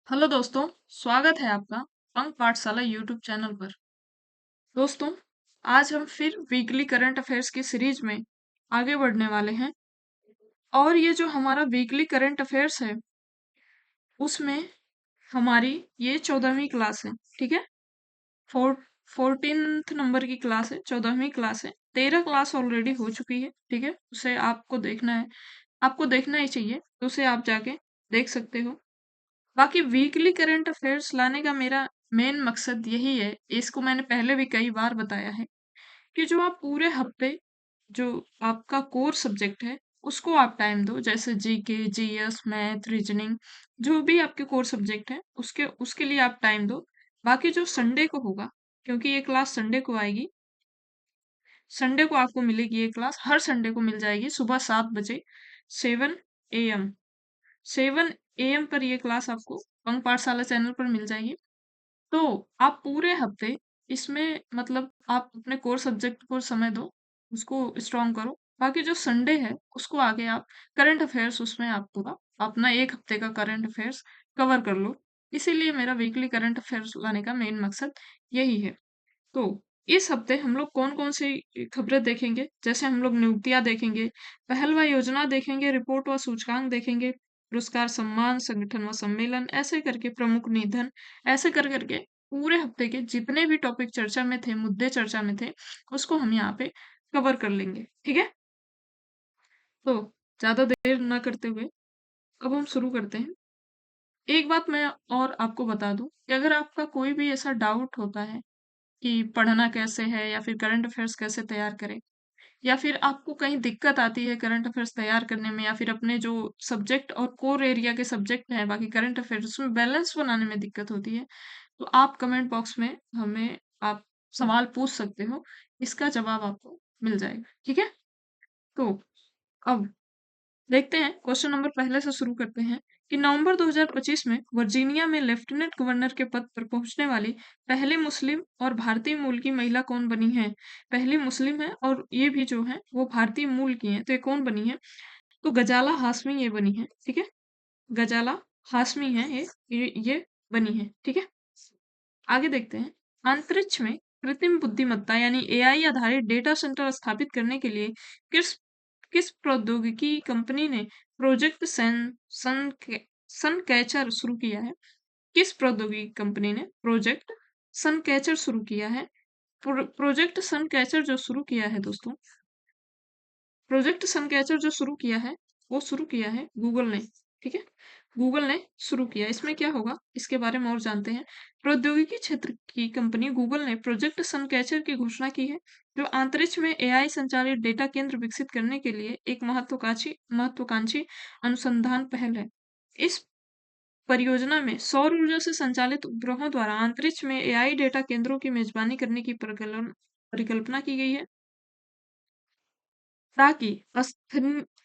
Hello दोस्तों, स्वागत है आपका पंक पाठशाला यूट्यूब चैनल पर। दोस्तों, आज हम फिर वीकली करंट अफेयर्स की सीरीज में आगे बढ़ने वाले हैं और ये जो हमारा वीकली करंट अफेयर्स है, उसमें हमारी ये 14वीं क्लास है। ठीक है, फोर 14th नंबर की क्लास है, 14वीं क्लास है। 13 क्लास ऑलरेडी हो चुकी है। ठीक है, उसे आपको देखना है, आपको देखना ही चाहिए, तो उसे आप जाके देख सकते हो। बाकी वीकली करंट अफेयर्स लाने का मेरा मेन मकसद यही है, इसको मैंने पहले भी कई बार बताया है, कि जो आप पूरे हफ्ते जो आपका कोर सब्जेक्ट है उसको आप टाइम दो। जैसे जीके, जीएस, मैथ, रीजनिंग, जो भी आपके कोर सब्जेक्ट है उसके उसके लिए आप टाइम दो। बाकी जो संडे को होगा, क्योंकि ये क्लास संडे को आएगी, संडे को आपको मिलेगी ये क्लास, हर संडे को मिल जाएगी सुबह 7 बजे, 7 AM। 7 AM पर ये क्लास आपको पंक पाठशाला चैनल पर मिल जाएगी। तो आप पूरे हफ्ते इसमें मतलब आप अपने कोर सब्जेक्ट को समय दो, उसको स्ट्रॉन्ग करो। बाकी जो संडे है उसको आगे आप करंट अफेयर्स, उसमें आप पूरा अपना एक हफ्ते का करंट अफेयर्स कवर कर लो। इसीलिए मेरा वीकली करंट अफेयर्स लाने का मेन मकसद यही है। तो इस हफ्ते हम लोग कौन कौन सी खबरें देखेंगे, जैसे हम लोग नियुक्तियां देखेंगे, पहल व योजना देखेंगे, रिपोर्ट व सूचकांक देखेंगे, पुरस्कार सम्मान, संगठन व सम्मेलन, ऐसे करके प्रमुख निधन, ऐसे कर करके पूरे हफ्ते के जितने भी टॉपिक चर्चा में थे, मुद्दे चर्चा में थे, उसको हम यहाँ पे कवर कर लेंगे। ठीक है, तो ज्यादा देर ना करते हुए अब हम शुरू करते हैं। एक बात मैं और आपको बता दूं कि अगर आपका कोई भी ऐसा डाउट होता है कि पढ़ना कैसे है, या फिर करंट अफेयर्स कैसे तैयार करें, या फिर आपको कहीं दिक्कत आती है करंट अफेयर्स तैयार करने में, या फिर अपने जो सब्जेक्ट और कोर एरिया के सब्जेक्ट हैं बाकी करंट अफेयर्स, उसमें बैलेंस बनाने में दिक्कत होती है, तो आप कमेंट बॉक्स में हमें आप सवाल पूछ सकते हो, इसका जवाब आपको मिल जाएगा। ठीक है, तो अब देखते हैं, क्वेश्चन नंबर पहले से शुरू करते हैं कि नवंबर 2025 में वर्जीनिया में लेफ्टिनेंट गवर्नर के पद पर पहुंचने वाली पहली मुस्लिम और भारतीय मूल की महिला कौन बनी है। पहली मुस्लिम है और ये भी जो है वो भारतीय मूल की है, तो ये कौन बनी है? तो गजाला हाशमी ये बनी है। ठीक है, गजाला हाशमी है ये बनी है। ठीक है, आगे देखते हैं। अंतरिक्ष में कृत्रिम बुद्धिमत्ता यानी एआई आधारित डेटा सेंटर स्थापित करने के लिए किस किस प्रौद्योगिकी कंपनी ने प्रोजेक्ट सन कैचर शुरू किया है? किस प्रौद्योगिकी कंपनी ने प्रोजेक्ट सन कैचर शुरू किया है? प्रोजेक्ट सन कैचर जो शुरू किया है दोस्तों, प्रोजेक्ट सन कैचर जो शुरू किया है, वो शुरू किया है गूगल ने। ठीक है, गूगल ने शुरू किया। इसमें क्या होगा इसके बारे में और जानते हैं। प्रौद्योगिकी क्षेत्र की कंपनी गूगल ने प्रोजेक्ट सन कैचर की घोषणा की है, जो अंतरिक्ष में एआई संचालित डेटा केंद्र विकसित करने के लिए एक महत्वाकांक्षी अनुसंधान पहल है। इस परियोजना में सौर ऊर्जा से संचालित उपग्रहों द्वारा अंतरिक्ष में एआई डेटा केंद्रों की मेजबानी करने की परिकल्पना की गई है, ताकि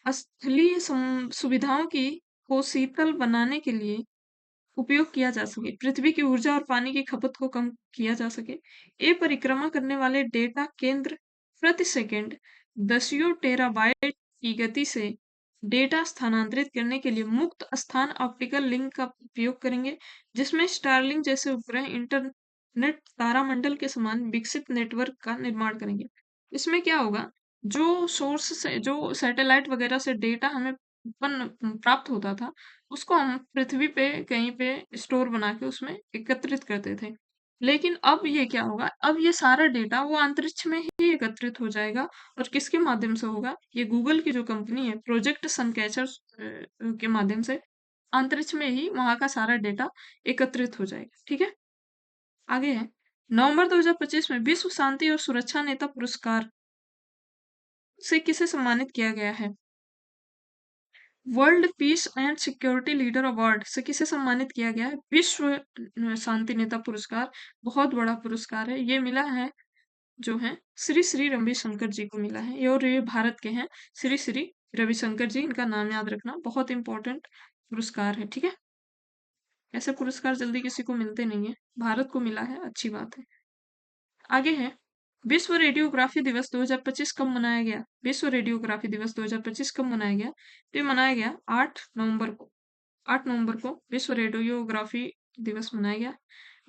स्थलीय सुविधाओं की को शीतल बनाने के लिए उपयोग किया जा सके, पृथ्वी की ऊर्जा और पानी की खपत को कम किया जा सके। ये परिक्रमा करने वाले डेटा केंद्र प्रति सेकंड दसियों टेराबाइट की गति से डेटा स्थानांतरित करने के लिए मुक्त स्थान ऑप्टिकल लिंक का उपयोग करेंगे, जिसमें स्टारलिंक जैसे उपग्रह इंटरनेट तारामंडल के समान विकसित नेटवर्क का निर्माण करेंगे। इसमें क्या होगा, जो सोर्स से, जो सैटेलाइट वगैरह से डेटा हमें उत्पन्न प्राप्त होता था, उसको हम पृथ्वी पे कहीं पे स्टोर बना के उसमें एकत्रित करते थे। लेकिन अब ये क्या होगा, अब ये सारा डेटा वो अंतरिक्ष में ही एकत्रित हो जाएगा। और किसके माध्यम से होगा? ये गूगल की जो कंपनी है प्रोजेक्ट सनकैचर के माध्यम से अंतरिक्ष में ही वहां का सारा डेटा एकत्रित हो जाएगा। ठीक है, आगे है। नवंबर 2025 में विश्व शांति और सुरक्षा नेता पुरस्कार से किसे सम्मानित किया गया है? World peace and security leader award से किसे सम्मानित किया गया है? विश्व शांति नेता पुरस्कार, बहुत बड़ा पुरस्कार है, ये मिला है जो है श्री श्री रविशंकर जी को मिला है, और ये भारत के हैं। श्री श्री रविशंकर जी, इनका नाम याद रखना, बहुत इंपॉर्टेंट पुरस्कार है। ठीक है, ऐसे पुरस्कार जल्दी किसी को मिलते नहीं है, भारत को मिला है, अच्छी बात है। आगे है, विश्व रेडियोग्राफी दिवस 2025 कब मनाया गया? विश्व रेडियोग्राफी दिवस 2025 कब मनाया गया? तो ये मनाया गया 8 नवंबर को। 8 नवंबर को विश्व रेडियोग्राफी दिवस मनाया गया।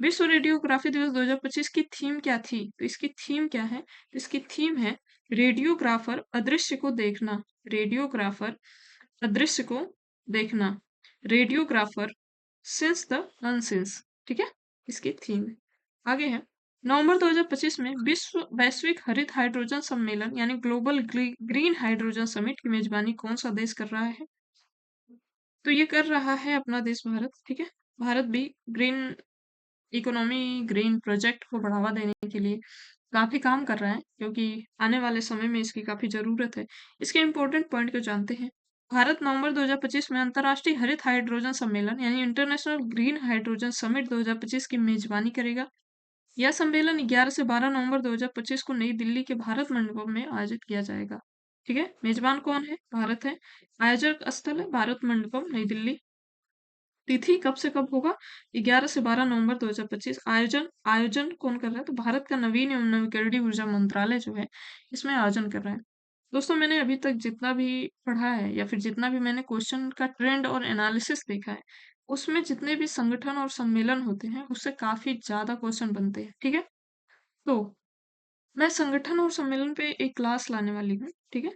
विश्व रेडियोग्राफी दिवस 2025 की थीम क्या थी? तो इसकी थीम क्या है? तो इसकी थीम है रेडियोग्राफर अदृश्य को देखना। रेडियोग्राफर अदृश्य को देखना। रेडियोग्राफर सिंस द अनसिंस। ठीक है, इसकी थीम है। आगे है, नवंबर 2025 में विश्व वैश्विक हरित हाइड्रोजन सम्मेलन यानी ग्लोबल ग्रीन हाइड्रोजन समिट की मेजबानी कौन सा देश कर रहा है? तो ये कर रहा है अपना देश भारत। ठीक है, भारत भी ग्रीन इकोनॉमी, ग्रीन प्रोजेक्ट को बढ़ावा देने के लिए काफी काम कर रहा है, क्योंकि आने वाले समय में इसकी काफी जरूरत है। इसके इम्पोर्टेंट पॉइंट को जानते हैं। भारत नवंबर 2025 में अंतर्राष्ट्रीय हरित हाइड्रोजन सम्मेलन यानी इंटरनेशनल ग्रीन हाइड्रोजन समिट 2025 की मेजबानी करेगा। यह सम्मेलन 11 से 12 नवंबर 2025 को नई दिल्ली के भारत मंडपम में आयोजित किया जाएगा। ठीक है, मेजबान कौन है? भारत है। आयोजक स्थल है भारत मंडपम, नई दिल्ली। तिथि कब से कब होगा? 11 से 12 नवंबर 2025। आयोजन आयोजन कौन कर रहा है? तो भारत का नवीन एवं नवीकरणीय ऊर्जा मंत्रालय जो है, इसमें आयोजन कर रहा है। दोस्तों, मैंने अभी तक जितना भी पढ़ा है या फिर जितना भी मैंने क्वेश्चन का ट्रेंड और एनालिसिस देखा है, उसमें जितने भी संगठन और सम्मेलन होते हैं, उससे काफी ज्यादा क्वेश्चन बनते हैं। ठीक है, तो मैं संगठन और सम्मेलन पे एक क्लास लाने वाली हूँ। ठीक है,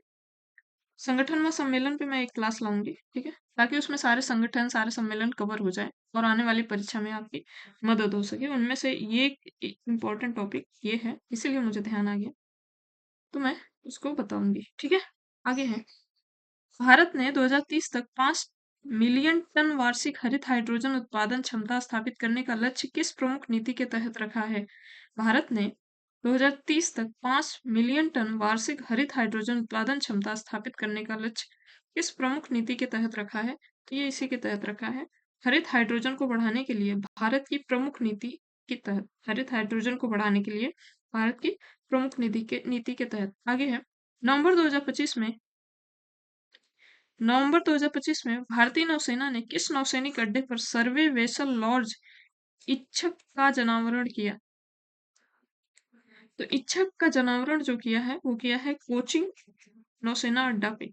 संगठन व सम्मेलन पे मैं एक क्लास लाऊंगी। ठीक है, ताकि उसमें सारे संगठन, सारे सम्मेलन कवर हो जाए और आने वाली परीक्षा में आपकी मदद हो सके। उनमें से ये इम्पोर्टेंट टॉपिक ये है, इसीलिए मुझे ध्यान आ गया, तो मैं उसको बताऊंगी। ठीक है, आगे है, भारत ने 2030 तक 5 मिलियन टन वार्षिक हरित हाइड्रोजन उत्पादन क्षमता स्थापित करने का लक्ष्य किस प्रमुख नीति के तहत रखा है? भारत ने 2030 तक 5 मिलियन टन वार्षिक हरित हाइड्रोजन उत्पादन क्षमता स्थापित करने का लक्ष्य किस प्रमुख नीति के तहत रखा है? तो ये इसी के तहत रखा है। हरित हाइड्रोजन को बढ़ाने के लिए भारत की प्रमुख नीति के तहत, हरित हाइड्रोजन को बढ़ाने के लिए भारत की प्रमुख नीति के तहत। आगे है, नवंबर 2025 में नवंबर 2025 में भारतीय नौसेना ने किस नौसैनिक अड्डे पर सर्वे वेसल लॉर्ज इच्छक का जनावरण किया? तो इच्छक का जनावरण जो किया है, वो किया है कोचिंग नौसेना अड्डा पे।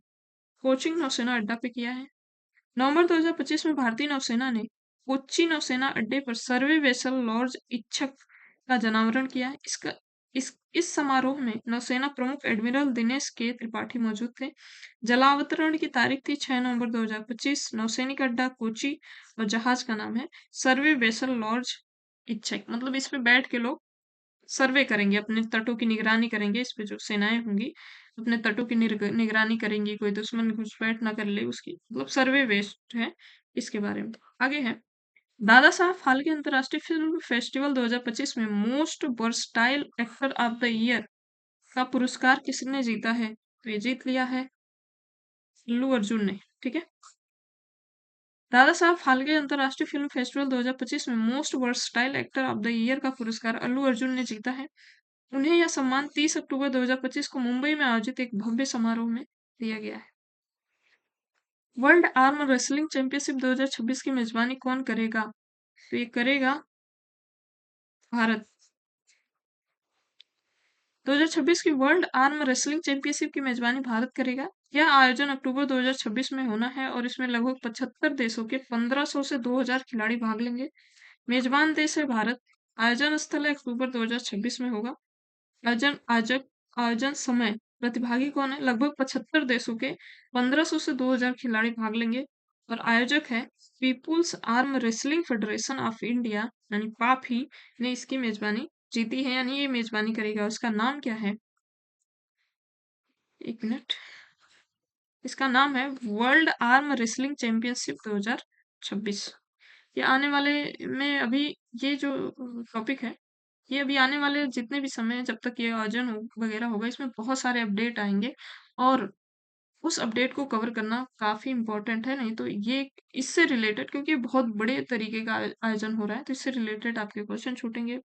कोचिंग नौसेना अड्डा पे किया है। नवंबर 2025 में भारतीय नौसेना ने कोच्चि नौसेना अड्डे पर सर्वे वेसल लॉर्ज इच्छक का जनावरण किया है। इस समारोह में नौसेना प्रमुख एडमिरल दिनेश के त्रिपाठी मौजूद थे। जलावतरण की तारीख थी 6 नवंबर 2025। नौसैनिक अड्डा कोची और जहाज का नाम है सर्वे वेसल लॉर्ज इच्छक। मतलब इस पे बैठ के लोग सर्वे करेंगे, अपने तटों की निगरानी करेंगे। इस पे जो सेनाएं होंगी अपने तटों की निगरानी करेंगी, कोई दुश्मन घुसपैठ ना कर ले उसकी, मतलब सर्वे बेस्ड है इसके बारे में। आगे है, दादा साहब फाल्के अंतर्राष्ट्रीय फिल्म फेस्टिवल 2025 में most versatile actor of the year का पुरस्कार किसने जीता है? तो ये जीत लिया है अल्लू अर्जुन ने। ठीक है, दादा साहब फाल्के अंतर्राष्ट्रीय फिल्म फेस्टिवल 2025 में most versatile actor of the year का पुरस्कार अल्लू अर्जुन ने जीता है। उन्हें यह सम्मान 30 अक्टूबर 2025 को मुंबई में आयोजित एक भव्य समारोह में दिया गया है। वर्ल्ड आर्म रेसलिंग चैंपियनशिप 2026 की मेजबानी कौन करेगा? तो ये करेगा भारत। 2026 की वर्ल्ड आर्म रेसलिंग चैंपियनशिप की मेजबानी भारत करेगा। यह आयोजन अक्टूबर 2026 में होना है और इसमें लगभग 75 देशों के 1500 से 2000 खिलाड़ी भाग लेंगे। मेजबान देश है भारत। आयोजन स्थल है अक्टूबर 2026 में होगा। आयोजन आयोजक आयोजन समय, प्रतिभागी कौन है? लगभग 75 देशों के 1500 से 2000 खिलाड़ी भाग लेंगे और आयोजक है People's Arm Wrestling Federation of India यानी पाफी ने इसकी मेजबानी जीती है, यानी ये मेजबानी करेगा। उसका नाम क्या है? एक मिनट, इसका नाम है वर्ल्ड आर्म रेसलिंग चैंपियनशिप 2026। ये आने वाले में अभी ये जो टॉपिक है, ये अभी आने वाले जितने भी समय जब तक ये आयोजन वगैरह होगा, इसमें बहुत सारे अपडेट आएंगे और उस अपडेट को कवर करना काफी इम्पोर्टेंट है। नहीं तो ये इससे रिलेटेड, क्योंकि ये बहुत बड़े तरीके का आयोजन हो रहा है, तो इससे रिलेटेड आपके क्वेश्चन छूटेंगे।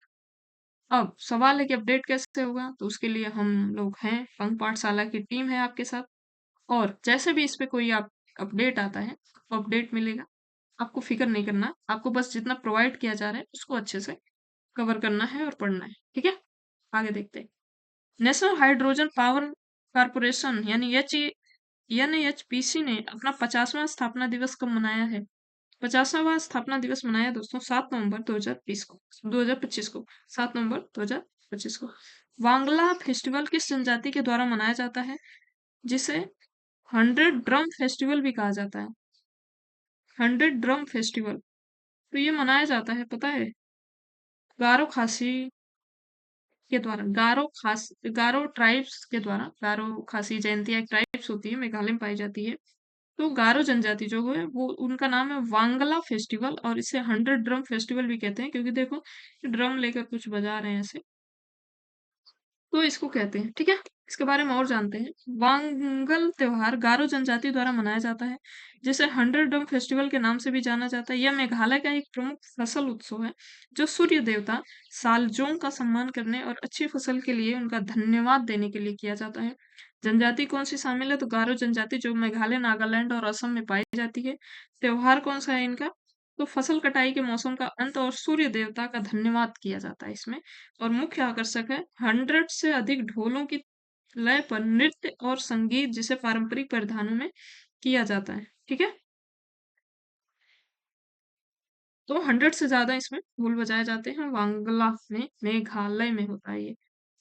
अब सवाल है कि अपडेट कैसे होगा, तो उसके लिए हम लोग हैं, पंख पाठशाला की टीम है आपके साथ, और जैसे भी इस पे कोई आप अपडेट आता है, तो अपडेट मिलेगा। आपको फिक्र नहीं करना, आपको बस जितना प्रोवाइड किया जा रहा है उसको अच्छे से कवर करना है और पढ़ना है। ठीक है, आगे देखते हैं। नेशनल हाइड्रोजन पावर कारपोरेशन यानी NHPC ने अपना 50वां स्थापना दिवस कब मनाया है? 50वां स्थापना दिवस मनाया दोस्तों 7 नवंबर 2025 को 7 नवंबर 2025 को। वांगला फेस्टिवल किस जनजाति के द्वारा मनाया जाता है, जिसे 100 ड्रम फेस्टिवल भी कहा जाता है। 100 ड्रम फेस्टिवल तो ये मनाया जाता है, पता है, गारो खासी के द्वारा, गारो ट्राइब्स के द्वारा। गारो खासी जयंती एक ट्राइब्स होती है, मेघालय में पाई जाती है। तो गारो जनजाति जो है वो, उनका नाम है वांगला फेस्टिवल, और इसे 100 ड्रम फेस्टिवल भी कहते हैं, क्योंकि देखो ड्रम लेकर कुछ बजा रहे हैं ऐसे, तो इसको कहते हैं। ठीक है, इसके बारे में और जानते हैं। वांगल त्योहार गारो जनजाति द्वारा मनाया जाता है, जिसे 100 ड्रम फेस्टिवल के नाम से भी जाना जाता है। यह मेघालय का एक प्रमुख फसल उत्सव है, जो सूर्य देवता सालजोंग का सम्मान करने और अच्छी फसल के लिए उनका धन्यवाद देने के लिए किया जाता है। जनजाति कौन सी शामिल है, तो गारो जनजाति, जो मेघालय, नागालैंड और असम में पाई जाती है। त्योहार कौन सा है इनका, तो फसल कटाई के मौसम का अंत और सूर्य देवता का धन्यवाद किया जाता है इसमें। और मुख्य आकर्षक है 100 से अधिक ढोलों की लय पर नृत्य और संगीत, जिसे पारंपरिक परिधानों में किया जाता है। ठीक है, तो 100 से ज्यादा इसमें ढोल बजाए जाते हैं। वांगला में, मेघालय में होता है ये।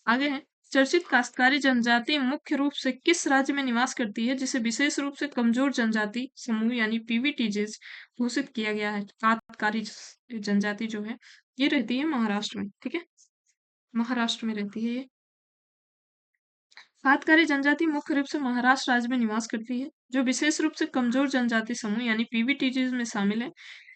आगे है, चर्चित काश्तकारी जनजाति मुख्य रूप से किस राज्य में निवास करती है, जिसे विशेष रूप से कमजोर जनजाति समूह यानी पीवीटीजेस घोषित किया गया है। काश्तकारी जनजाति जो है ये रहती है महाराष्ट्र में। ठीक है, महाराष्ट्र में रहती है ये। काश्तकारी जनजाति मुख्य रूप से महाराष्ट्र राज्य में निवास करती है, जो विशेष रूप से कमजोर जनजाति समूह यानी पीवीटीजीज में शामिल है।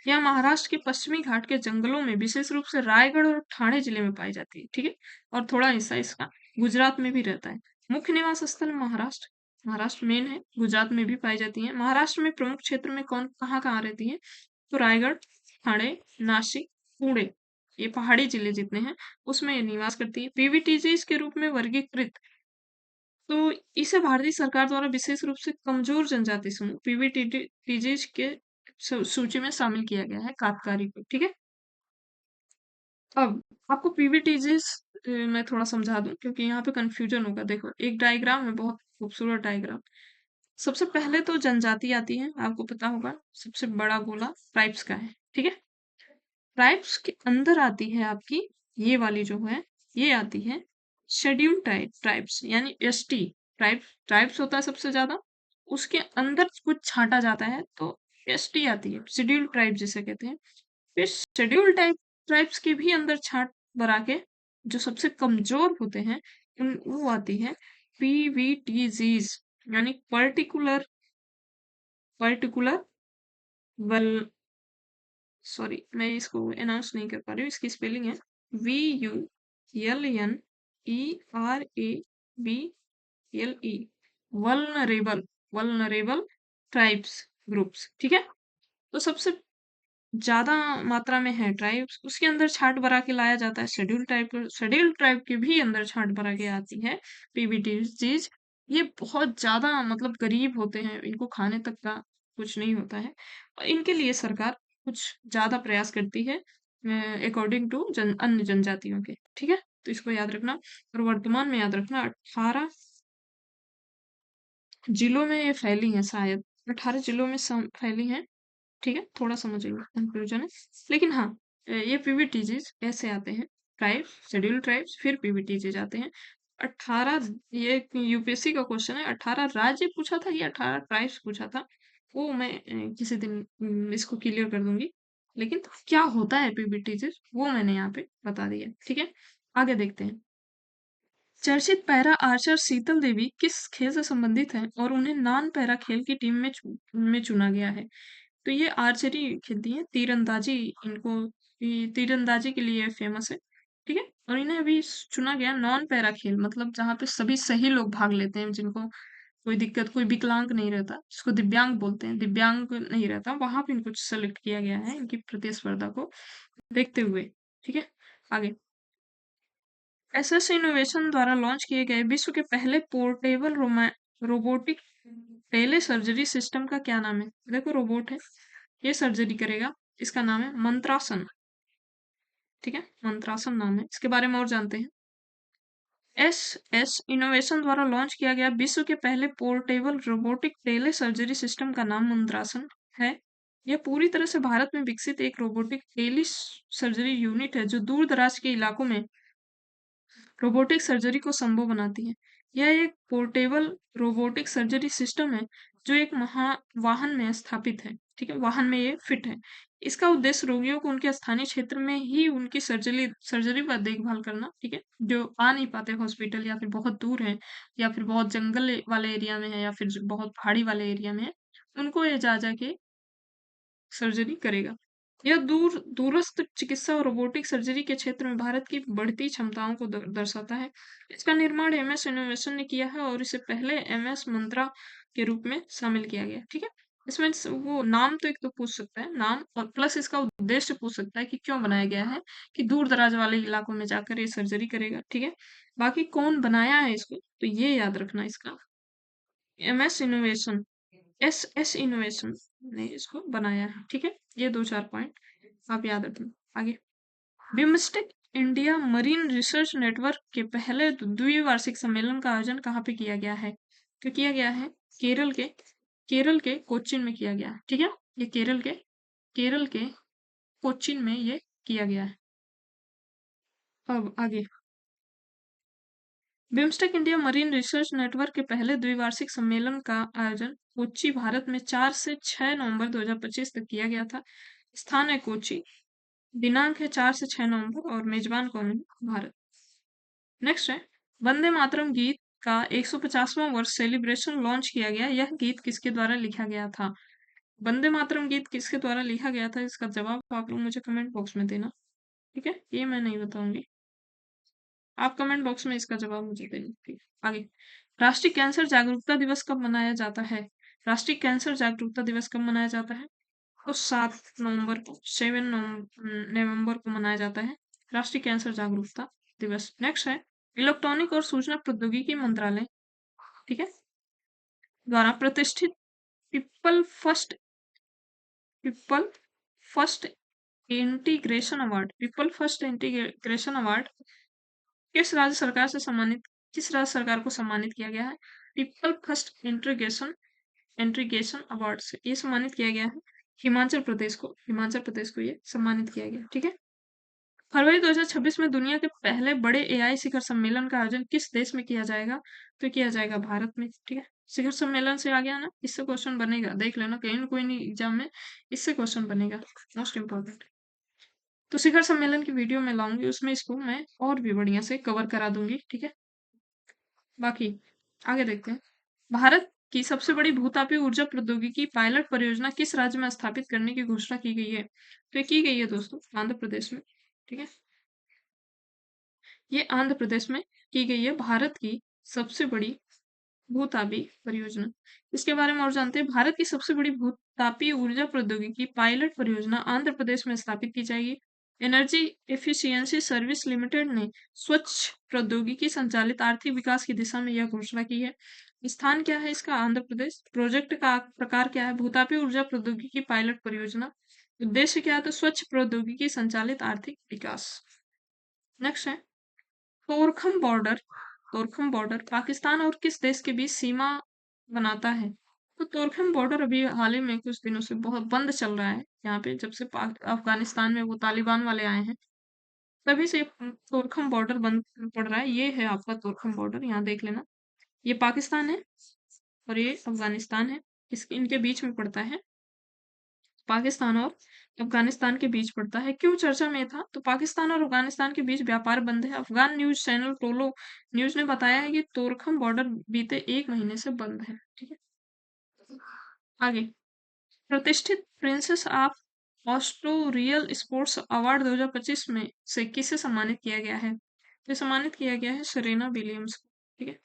यह महाराष्ट्र के पश्चिमी घाट के जंगलों में विशेष रूप से रायगढ़ और ठाणे जिले में पाई जाती है। ठीक है, और थोड़ा हिस्सा इसका गुजरात में भी रहता है। मुख्य निवास स्थल महाराष्ट्र, महाराष्ट्र मेन है, गुजरात में भी पाई जाती है। महाराष्ट्र में प्रमुख क्षेत्र में कौन कहाँ कहाँ रहती है, तो रायगढ़, ठाणे, नासिक, पुणे, ये पहाड़ी जिले जितने हैं उसमें ये निवास करती है। पीवीटीजीज के रूप में वर्गीकृत, तो इसे भारतीय सरकार द्वारा विशेष रूप से कमजोर जनजाति समूह पीवीटीजीज के सूची में शामिल किया गया है काश्तकारी को। ठीक है, अब आपको पीवीटीजीज मैं थोड़ा समझा दूं, क्योंकि यहाँ पे कंफ्यूजन होगा। देखो एक डायग्राम है, बहुत खूबसूरत डायग्राम। सबसे पहले तो जनजाति आती है, आपको पता होगा सबसे बड़ा गोला ट्राइब्स का है। ठीक है, ट्राइब्स के अंदर आती है आपकी ये वाली जो है, ये आती है शेड्यूल ट्राइब्स यानी एसटी ट्राइब्स। ट्राइब्स होता है सबसे ज्यादा, उसके अंदर कुछ छांटा जाता है तो एसटी आती है, शेड्यूल ट्राइब जिसे कहते हैं। फिर शेड्यूल टाइप ट्राइब्स के भी अंदर छांट बरा के जो सबसे कमजोर होते हैं वो आती है पीवीटीजीज, यानी पर्टिकुलर वेल, सॉरी मैं इसको अनाउंस नहीं कर पा रही हूँ, इसकी स्पेलिंग है VULNERABLE, vulnerable, vulnerable tribes groups. ठीक है, तो सबसे ज्यादा मात्रा में है ट्राइब्स, उसके अंदर छांट भरा के लाया जाता है शेड्यूल टाइप। शेड्यूल ट्राइब के भी अंदर छांट भरा के आती है पीबीटीजीज। ये बहुत ज्यादा मतलब गरीब होते हैं, इनको खाने तक का कुछ नहीं होता है, और इनके लिए सरकार कुछ ज्यादा प्रयास करती है अकॉर्डिंग टू अन्य जनजातियों के। ठीक है, तो इसको याद रखना, और वर्तमान में याद रखना 18 जिलों में ये फैली है, शायद 18 जिलों में फैली है। ठीक है, थोड़ा समझिएगा, कंफ्यूजन है, लेकिन हाँ ये पीवीटीजीज ऐसे आते हैं, ट्राइब, शेड्यूल ट्राइब्स, फिर पीवीटीजीज आते हैं। 18, ये यूपीएससी का क्वेश्चन है, 18 राज्य पूछा था या 18 ट्राइब्स पूछा था, वो मैं किसी दिन इसको क्लियर कर दूंगी। लेकिन क्या होता है पीवीटीजीज वो मैंने यहाँ पे बता दिया। ठीक है, आगे देखते हैं। चर्चित पैरा आर्चर शीतल देवी किस खेल से संबंधित है और उन्हें नॉन पैरा खेल की टीम में चुना गया है, तो ये आर्चरी खेलती है, तीरंदाजी, इनको ये तीरंदाजी के लिए फेमस है। ठीक है, और इन्हें अभी चुना गया नॉन पैरा खेल, मतलब जहाँ पे सभी सही लोग भाग लेते हैं, जिनको कोई दिक्कत, कोई विकलांग नहीं रहता, जिसको दिव्यांग बोलते हैं, दिव्यांग नहीं रहता, वहां पे इनको सेलेक्ट किया गया है इनकी प्रतिस्पर्धा को देखते हुए। ठीक है, आगे, एसएस इनोवेशन द्वारा लॉन्च किए गए विश्व के पहले पोर्टेबल रोबोटिक टेले सर्जरी सिस्टम का क्या नाम है। देखो रोबोट है, ये सर्जरी करेगा, इसका नाम है मंत्रासन। ठीक है, मंत्रासन नाम है, इसके बारे में और जानते हैं। एस एस इनोवेशन द्वारा लॉन्च किया गया विश्व के पहले पोर्टेबल रोबोटिक टेले सर्जरी सिस्टम का नाम मंत्रासन है। यह पूरी तरह से भारत में विकसित एक रोबोटिक टेली सर्जरी यूनिट है जो दूर दराज के इलाकों में रोबोटिक सर्जरी को संभव बनाती है। यह एक पोर्टेबल रोबोटिक सर्जरी सिस्टम है जो एक महा वाहन में स्थापित है। ठीक है, वाहन में ये फिट है। इसका उद्देश्य रोगियों को उनके स्थानीय क्षेत्र में ही उनकी सर्जरी सर्जरी का देखभाल करना, ठीक है, जो आ नहीं पाते हॉस्पिटल या फिर बहुत दूर है या फिर बहुत जंगल वाले एरिया में है या फिर बहुत पहाड़ी वाले एरिया में है, उनको ये जा जाके सर्जरी करेगा। यह दूरस्थ चिकित्सा और रोबोटिक सर्जरी के क्षेत्र में भारत की बढ़ती क्षमताओं को दर्शाता है। इसका निर्माण एमएस इनोवेशन ने किया है और इसे पहले एमएस मंत्रा के रूप में शामिल किया गया। ठीक है, इसमें वो नाम तो एक तो पूछ सकता है, नाम और प्लस इसका उद्देश्य पूछ सकता है कि क्यों बनाया गया है, कि दूर दराज वाले इलाकों में जाकर ये सर्जरी करेगा। ठीक है, बाकी कौन बनाया है इसको तो ये याद रखना इसका, MS innovation, S S innovation ने इसको बनाया है। ठीक है, ये 2-4 पॉइंट आप याद रखना। आगे, BIMSTEC India marine research network के पहले द्विवार्षिक सम्मेलन का आयोजन कहाँ पे किया गया है? तो किया गया है केरल के कोच्चिन में किया गया है। ठीक है, ये केरल के कोच्चिन में ये किया गया है। अब आगे, BIMSTEC India marine research network के पहले द्विवार्षिक सम्मेलन का आयोजन कोच्चि भारत में 4 से 6 नवंबर 2025 तक किया गया था। स्थान है कोच्चि, दिनांक है 4 से 6 नवंबर और मेजबान कौन है? भारत। नेक्स्ट है, वंदे मातरम गीत का 150वां वर्ष सेलिब्रेशन लॉन्च किया गया। यह गीत किसके द्वारा लिखा गया था? वंदे मातरम गीत किसके द्वारा लिखा गया था, इसका जवाब आप लोग मुझे कमेंट बॉक्स में देना। ठीक है, ये मैं नहीं बताऊंगी, आप कमेंट बॉक्स में इसका जवाब मुझे देना। ठीक है, आगे, राष्ट्रीय कैंसर जागरूकता दिवस कब मनाया जाता है? राष्ट्रीय कैंसर जागरूकता दिवस कब मनाया जाता है? तो 7 नवंबर को मनाया जाता है राष्ट्रीय कैंसर जागरूकता दिवस। नेक्स्ट है, इलेक्ट्रॉनिक और सूचना प्रौद्योगिकी मंत्रालय, ठीक है, द्वारा प्रतिष्ठित people first people first integration award किस राज्य सरकार को सम्मानित किया गया है? पीपल फर्स्ट इंटीग्रेशन अवार्ड से ये सम्मानित किया गया है हिमाचल प्रदेश को ये सम्मानित किया गया। ठीक है, फरवरी 2026 में दुनिया के पहले बड़े एआई शिखर सम्मेलन का आयोजन किस देश में किया जाएगा? तो किया जाएगा भारत में। ठीक है, शिखर सम्मेलन से आ गया ना, इससे क्वेश्चन बनेगा, देख लेना कहीं ना कोई नहीं एग्जाम में इससे क्वेश्चन बनेगा, मोस्ट इंपॉर्टेंट। तो शिखर सम्मेलन की वीडियो मैं लाऊंगी, उसमें इसको मैं और भी बढ़िया से कवर करा दूंगी। ठीक है, बाकी आगे देखते हैं, भारत की सबसे बड़ी भूतापीय ऊर्जा प्रौद्योगिकी पायलट परियोजना किस राज्य में स्थापित करने की घोषणा की गई है? तो ये की गई है दोस्तों आंध्र प्रदेश में। ठीक है, ये आंध्र प्रदेश में की गई है भारत की सबसे बड़ी भूतापी परियोजना। इसके बारे में और जानते हैं, भारत की सबसे बड़ी भूतापी ऊर्जा प्रौद्योगिकी पायलट परियोजना आंध्र प्रदेश में स्थापित की जाएगी। एनर्जी एफिशिएंसी सर्विस लिमिटेड ने स्वच्छ प्रौद्योगिकी संचालित आर्थिक विकास की दिशा में यह घोषणा की है। स्थान क्या है इसका? आंध्र प्रदेश। प्रोजेक्ट का प्रकार क्या है? भूतापी ऊर्जा प्रौद्योगिकी पायलट परियोजना। उद्देश्य क्या है? तो स्वच्छ प्रौद्योगिकी संचालित आर्थिक विकास। नेक्स्ट है, तोरखम बॉर्डर पाकिस्तान और किस देश के बीच सीमा बनाता है? तो तोरखम बॉर्डर अभी हाल ही में कुछ दिनों से बहुत बंद चल रहा है यहाँ पे, जब से अफगानिस्तान में वो तालिबान वाले आए हैं तभी से तोरखम बॉर्डर बंद पड़ रहा है। ये है आपका तोरखम बॉर्डर, यहाँ देख लेना, ये पाकिस्तान है और ये अफगानिस्तान है, इनके बीच में पड़ता है, पाकिस्तान और अफगानिस्तान के बीच पड़ता है। क्यों चर्चा में था? तो पाकिस्तान और अफगानिस्तान के बीच व्यापार बंद है। Afghan news channel Tolo news ने बताया है कि तोरखम बॉर्डर बीते 1 महीने से बंद है। ठीक है, आगे, प्रतिष्ठित princess of Austro real sports award 2025 में से किसे सम्मानित किया गया है? तो सम्मानित किया गया है सेरेना विलियम्स को। ठीक है,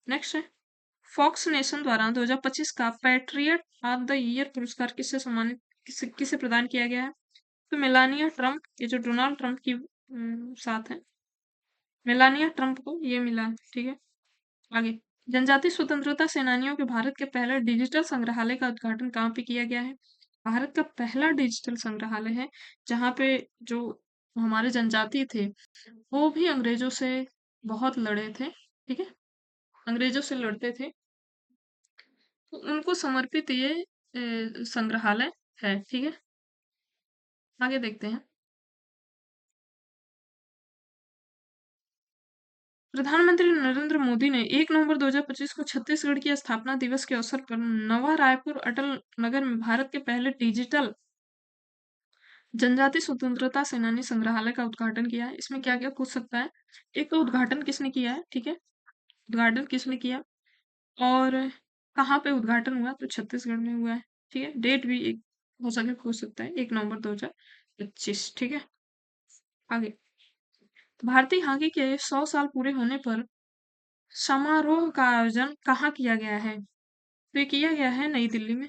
नेक्स्ट है, फॉक्स नेशन द्वारा 2025 का पैट्रियट ऑफ द ईयर पुरस्कार किसे प्रदान किया गया है? तो मेलानिया ट्रम्प, ये जो डोनाल्ड ट्रम्प की साथ है, मेलानिया ट्रम्प को ये मिला है। ठीक है, आगे, जनजातीय स्वतंत्रता सेनानियों के भारत के पहले डिजिटल संग्रहालय का उद्घाटन कहाँ पे किया गया है? भारत का पहला डिजिटल संग्रहालय है जहाँ पे जो हमारे जनजाति थे वो भी अंग्रेजों से बहुत लड़े थे। ठीक है, अंग्रेजों से लड़ते थे, तो उनको समर्पित ये संग्रहालय है। ठीक है, आगे देखते हैं। प्रधानमंत्री नरेंद्र मोदी ने 1 नवंबर 2025 को छत्तीसगढ़ की स्थापना दिवस के अवसर पर नवा रायपुर अटल नगर में भारत के पहले डिजिटल जनजाति स्वतंत्रता सेनानी संग्रहालय का उद्घाटन किया है। इसमें क्या क्या पूछ सकता है, एक तो उद्घाटन किसने किया है, ठीक है, उद्घाटन किसने किया और कहाँ पे उद्घाटन हुआ, तो छत्तीसगढ़ में हुआ है। ठीक है, डेट भी एक हो सके पूछ सकता है, 1 नवंबर 2025। ठीक है, आगे। भारतीय हॉकी के 100 साल पूरे होने पर समारोह का आयोजन कहाँ किया गया है, तो ये किया गया है नई दिल्ली में।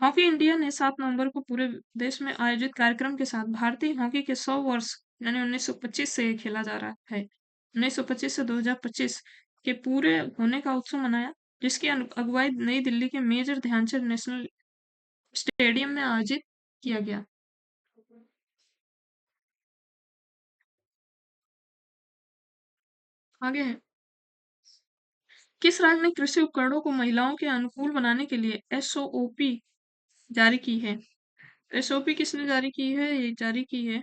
हॉकी इंडिया ने 7 नवंबर को पूरे देश में आयोजित कार्यक्रम के साथ भारतीय हॉकी के 100 वर्ष यानी 1925 से खेला जा रहा है 1925 से 2025 के पूरे होने का उत्सव मनाया, जिसकी अगुवाई नई दिल्ली के मेजर ध्यानचंद नेशनल स्टेडियम में आयोजित किया गया। आगे है, किस राज्य ने कृषि उपकरणों को महिलाओं के अनुकूल बनाने के लिए एसओपी जारी की है। एसओपी किसने जारी की है, ये जारी की है,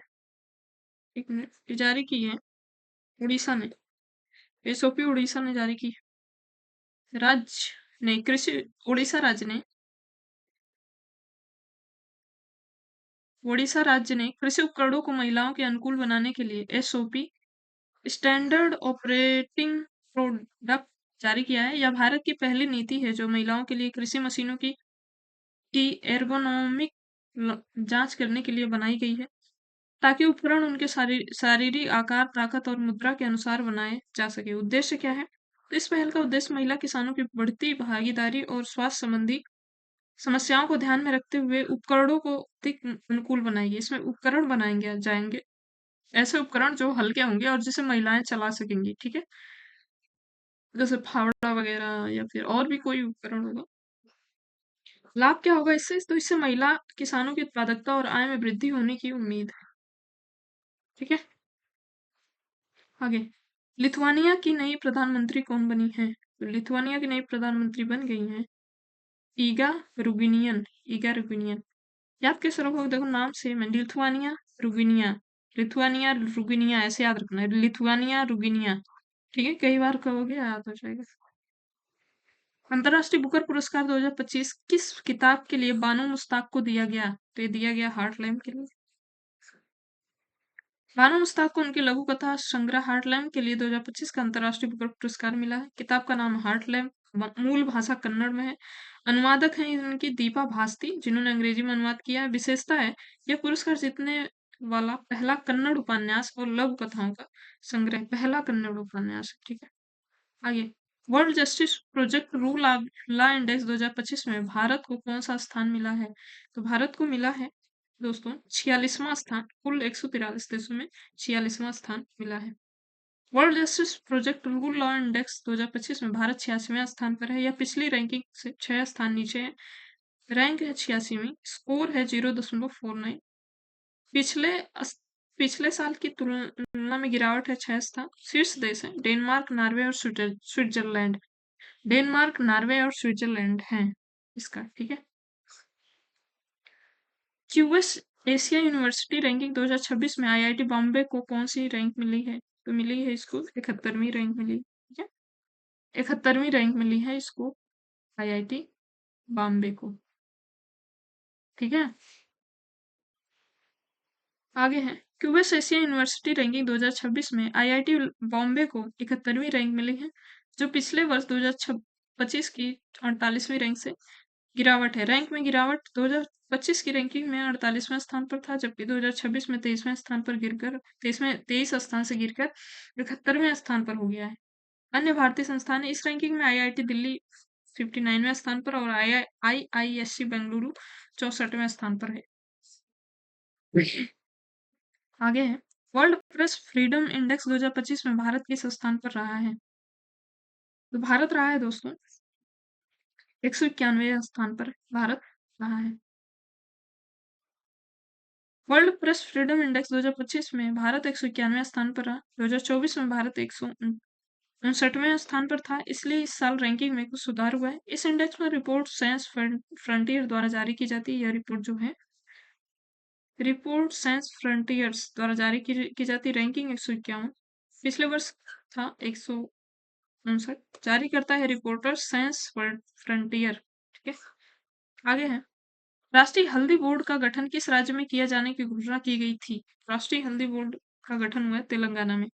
एक मिनट, ये जारी की है उड़ीसा ने। एसओपी उड़ीसा ने जारी की राज्य ने कृषि उड़ीसा राज्य ने ओडिशा राज्य ने कृषि उपकरणों को महिलाओं के अनुकूल बनाने के लिए एसओपी स्टैंडर्ड ऑपरेटिंग प्रोडक्ट जारी किया है। यह भारत की पहली नीति है जो महिलाओं के लिए कृषि मशीनों की एर्गोनोमिक जांच करने के लिए बनाई गई है, ताकि उपकरण उनके शारीरिक आकार, ताकत और मुद्रा के अनुसार बनाए जा सके। उद्देश्य क्या है, तो इस पहल का उद्देश्य महिला किसानों की बढ़ती भागीदारी और स्वास्थ्य संबंधी समस्याओं को ध्यान में रखते हुए उपकरणों को अधिक अनुकूल बनाएगी। इसमें उपकरण बनाएंगे जाएंगे, ऐसे उपकरण जो हल्के होंगे और जिसे महिलाएं चला सकेंगी। ठीक है, जैसे फावड़ा वगैरह या फिर और भी कोई उपकरण होगा। लाभ क्या होगा इससे, तो इससे महिला किसानों की उत्पादकता और आय में वृद्धि होने की उम्मीद है। ठीक है, आगे। लिथुआनिया की नई प्रधानमंत्री कौन बनी है, तो लिथुआनिया की नई प्रधानमंत्री बन गई हैं ईगा रुबिनियन। ईगा रुबिनियन याद कैसे रखोगे, देखो नाम सेम है, लिथुआनिया रुगिनिया, लिथुआनिया रुगिनिया, ऐसे याद रखना है, लिथुआनिया रुगिनिया। ठीक है, कई बार कहोगे याद हो जाएगा। अंतर्राष्ट्रीय बुकर पुरस्कार 2025 किस किताब के लिए बानो मुश्ताक को दिया गया, तो ये दिया गया हार्टलैम के लिए। बानो मुश्ताक को उनकी लघु कथा संग्रह हार्टलैम के लिए 2025 का अंतर्राष्ट्रीय बुकर पुरस्कार मिला है। किताब का नाम हार्टलैम, मूल भाषा कन्नड़ में है। अनुवादक हैं इनकी दीपा भास्ती, जिन्होंने अंग्रेजी में अनुवाद किया है। विशेषता है, यह पुरस्कार जीतने वाला पहला कन्नड़ उपन्यास और लघु कथाओं का संग्रह, पहला कन्नड़ उपन्यास है। ठीक है, आगे। World justice project rule of law index 2025 में भारत को कौन सा स्थान मिला है, तो भारत को मिला है दोस्तों 46वां स्थान, कुल 143 देशों में 46वां स्थान मिला है। World justice project rule law index 2025 में भारत 86वें स्थान पर है। यह पिछली रैंकिंग से 6 स्थान नीचे है। रैंक है 86वीं, स्कोर है 0.49। पिछले पिछले साल की तुलना में गिरावट है 6 स्थान। शीर्ष देश है डेनमार्क, नॉर्वे और स्विट्जरलैंड। डेनमार्क, नॉर्वे और स्विट्जरलैंड हैं इसका। ठीक है, क्यूएस एशिया यूनिवर्सिटी रैंकिंग 2026 में आईआईटी बॉम्बे को कौन सी रैंक मिली है, तो मिली है इसको 71वीं रैंक मिली। ठीक है, 71वीं रैंक मिली है इसको आईआईटी बॉम्बे को। ठीक है, आगे है। क्यूएस एशिया यूनिवर्सिटी रैंकिंग 2026 में आईआईटी बॉम्बे को 71वीं रैंक मिली है, जो पिछले वर्ष 2025 की 48वीं रैंक से गिरावट है। रैंक में गिरावट 2025 की रैंकिंग में 48वें स्थान पर था, जबकि 2026 में 23वें स्थान पर गिरकर 23 स्थान से गिरकर 71वें स्थान पर हो गया है। अन्य भारतीय संस्थान इस रैंकिंग में आईआईटी दिल्ली 59वें स्थान पर और आईआईएससी बेंगलुरु 64वें स्थान पर है। आगे है। वर्ल्ड प्रेस फ्रीडम इंडेक्स 2025 में भारत किस स्थान पर रहा है, तो भारत रहा है दोस्तों 191वें स्थान पर भारत रहा है। वर्ल्ड प्रेस फ्रीडम इंडेक्स 2025 में भारत 191वें स्थान पर रहा। 2024 में भारत 59वें स्थान पर था, इसलिए इस साल रैंकिंग में कुछ सुधार हुआ है। इस इंडेक्स में रिपोर्ट साइंस फ्रंटियर द्वारा जारी की जाती है। यह रिपोर्ट जो है रिपोर्ट साइंस फ्रंटियर्स द्वारा जारी की जाती रैंकिंग 151, पिछले वर्ष था 159, जारी करता है रिपोर्टर साइंस फ्रंटियर। ठीक है, आगे है राष्ट्रीय हल्दी बोर्ड का गठन किस राज्य में किया जाने की घोषणा की गई थी? राष्ट्रीय हल्दी बोर्ड का गठन हुआ है तेलंगाना में।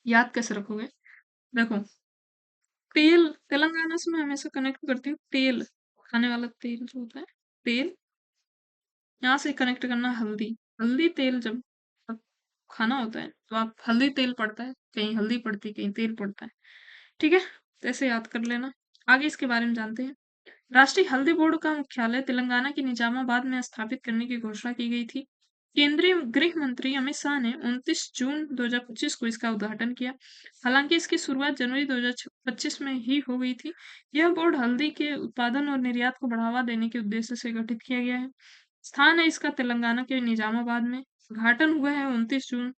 याद कैसे रखोगे? देखो, तेल तेलंगाना से मैं हमेशा कनेक्ट करती हूँ, तेल खाने वाला तेल जो होता है, तेल यहाँ से कनेक्ट करना हल्दी। हल्दी तेल जब आप खाना होता है तो आप हल्दी तेल पड़ता है, कहीं हल्दी पड़ती है, कहीं तेल पड़ता है। ठीक है, तो ऐसे याद कर लेना। आगे इसके बारे में जानते हैं। राष्ट्रीय हल्दी बोर्ड का मुख्यालय तेलंगाना के निजामाबाद में स्थापित करने की घोषणा की गई थी। केंद्रीय गृह मंत्री अमित शाह ने 29 जून 2025 को इसका उद्घाटन किया। हालांकि इसकी शुरुआत जनवरी 2025 में ही हो गई थी। यह बोर्ड हल्दी के उत्पादन और निर्यात को बढ़ावा देने के उद्देश्य से गठित किया गया है। स्थान है इसका तेलंगाना के निजामाबाद में। उद्घाटन हुआ है 29 जून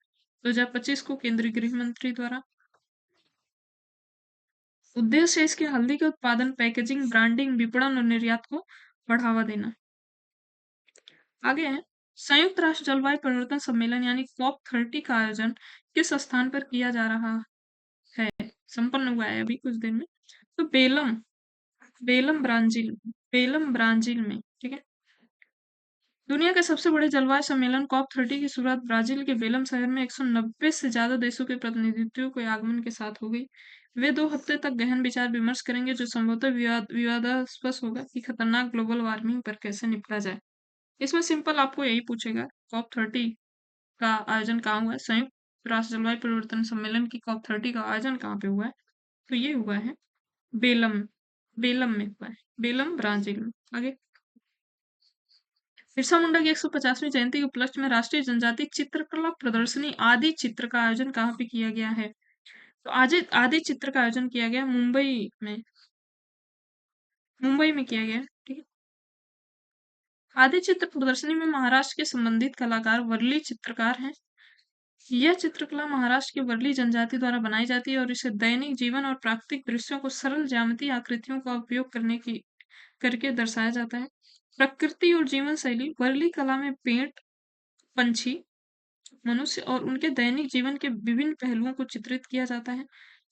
2025 को केंद्रीय गृह मंत्री द्वारा। उद्देश्य है इसके हल्दी के उत्पादन, पैकेजिंग, ब्रांडिंग, विपणन और निर्यात को बढ़ावा देना। आगे है संयुक्त राष्ट्र जलवायु परिवर्तन सम्मेलन यानी COP30 का आयोजन किस स्थान पर किया जा रहा है? संपन्न हुआ है अभी कुछ दिन में। तो बेलम बेलम ब्राजील में। ठीक है, दुनिया के सबसे बड़े जलवायु सम्मेलन COP30 की शुरुआत ब्राजील के बेलम शहर में 190 से ज्यादा देशों के प्रतिनिधित्व के आगमन के साथ हो गई। वे 2 हफ्ते तक गहन विचार विमर्श करेंगे जो संभवतः विवादास्पद होगा कि खतरनाक ग्लोबल वार्मिंग पर कैसे निपटा जाए। इसमें सिंपल आपको यही पूछेगा, COP30 का आयोजन कहाँ हुआ है? संयुक्त राष्ट्र जलवायु परिवर्तन सम्मेलन की COP30 का आयोजन कहाँ पे हुआ है? तो ये हुआ है बेलम बेलम में हुआ है, बेलम ब्राजील में। आगे बिरसा मुंडा की 150वीं जयंती के उपलक्ष्य में राष्ट्रीय जनजाति चित्रकला प्रदर्शनी आदि चित्र का आयोजन कहाँ पे किया गया है? तो आज आदि चित्र का आयोजन किया गया मुंबई में किया गया है। ठीक है, आदि चित्र प्रदर्शनी में महाराष्ट्र के संबंधित कलाकार वर्ली चित्रकार हैं। यह चित्रकला महाराष्ट्र की वर्ली जनजाति द्वारा बनाई जाती है और इसे दैनिक जीवन और प्राकृतिक दृश्यों को सरल ज्यामितीय आकृतियों का उपयोग करके दर्शाया जाता है। प्रकृति और जीवन शैली वर्ली कला में पेड़, पंछी, मनुष्य और उनके दैनिक जीवन के विभिन्न पहलुओं को चित्रित किया जाता है।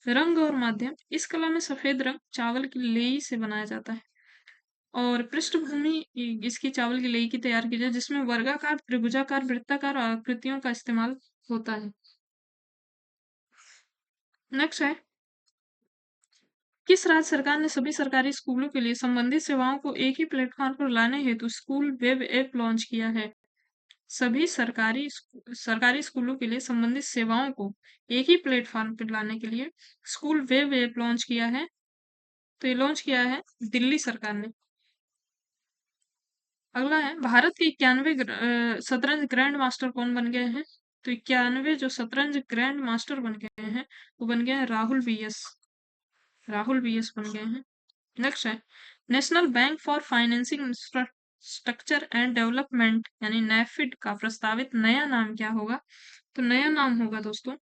रंग और माध्यम इस कला में सफेद रंग चावल की लेई से बनाया जाता है और पृष्ठभूमि इसकी चावल की लेई की तैयार की जाए जिसमें वर्गाकार, त्रिभुजाकार, वृत्ताकार आकृतियों का इस्तेमाल होता है। नेक्स्ट है किस राज्य सरकार ने सभी सरकारी स्कूलों के लिए संबंधित सेवाओं को एक ही प्लेटफॉर्म पर लाने हेतु स्कूल वेब ऐप लॉन्च किया है? सभी सरकारी स्कूलों के लिए संबंधित सेवाओं को एक ही प्लेटफॉर्म पर लाने के लिए स्कूल वेब ऐप लॉन्च किया है। तो ये लॉन्च किया है दिल्ली सरकार ने। अगला है भारत के 91 शतरंज ग्रैंड मास्टर कौन बन गए हैं? तो 91 जो शतरंज ग्रैंड मास्टर बन गए हैं वो बन गए हैं राहुल बीएस बन गए हैं। नेक्स्ट है national bank for financing infrastructure and development यानी नैफिड का प्रस्तावित नया नाम क्या होगा? तो नया नाम होगा दोस्तों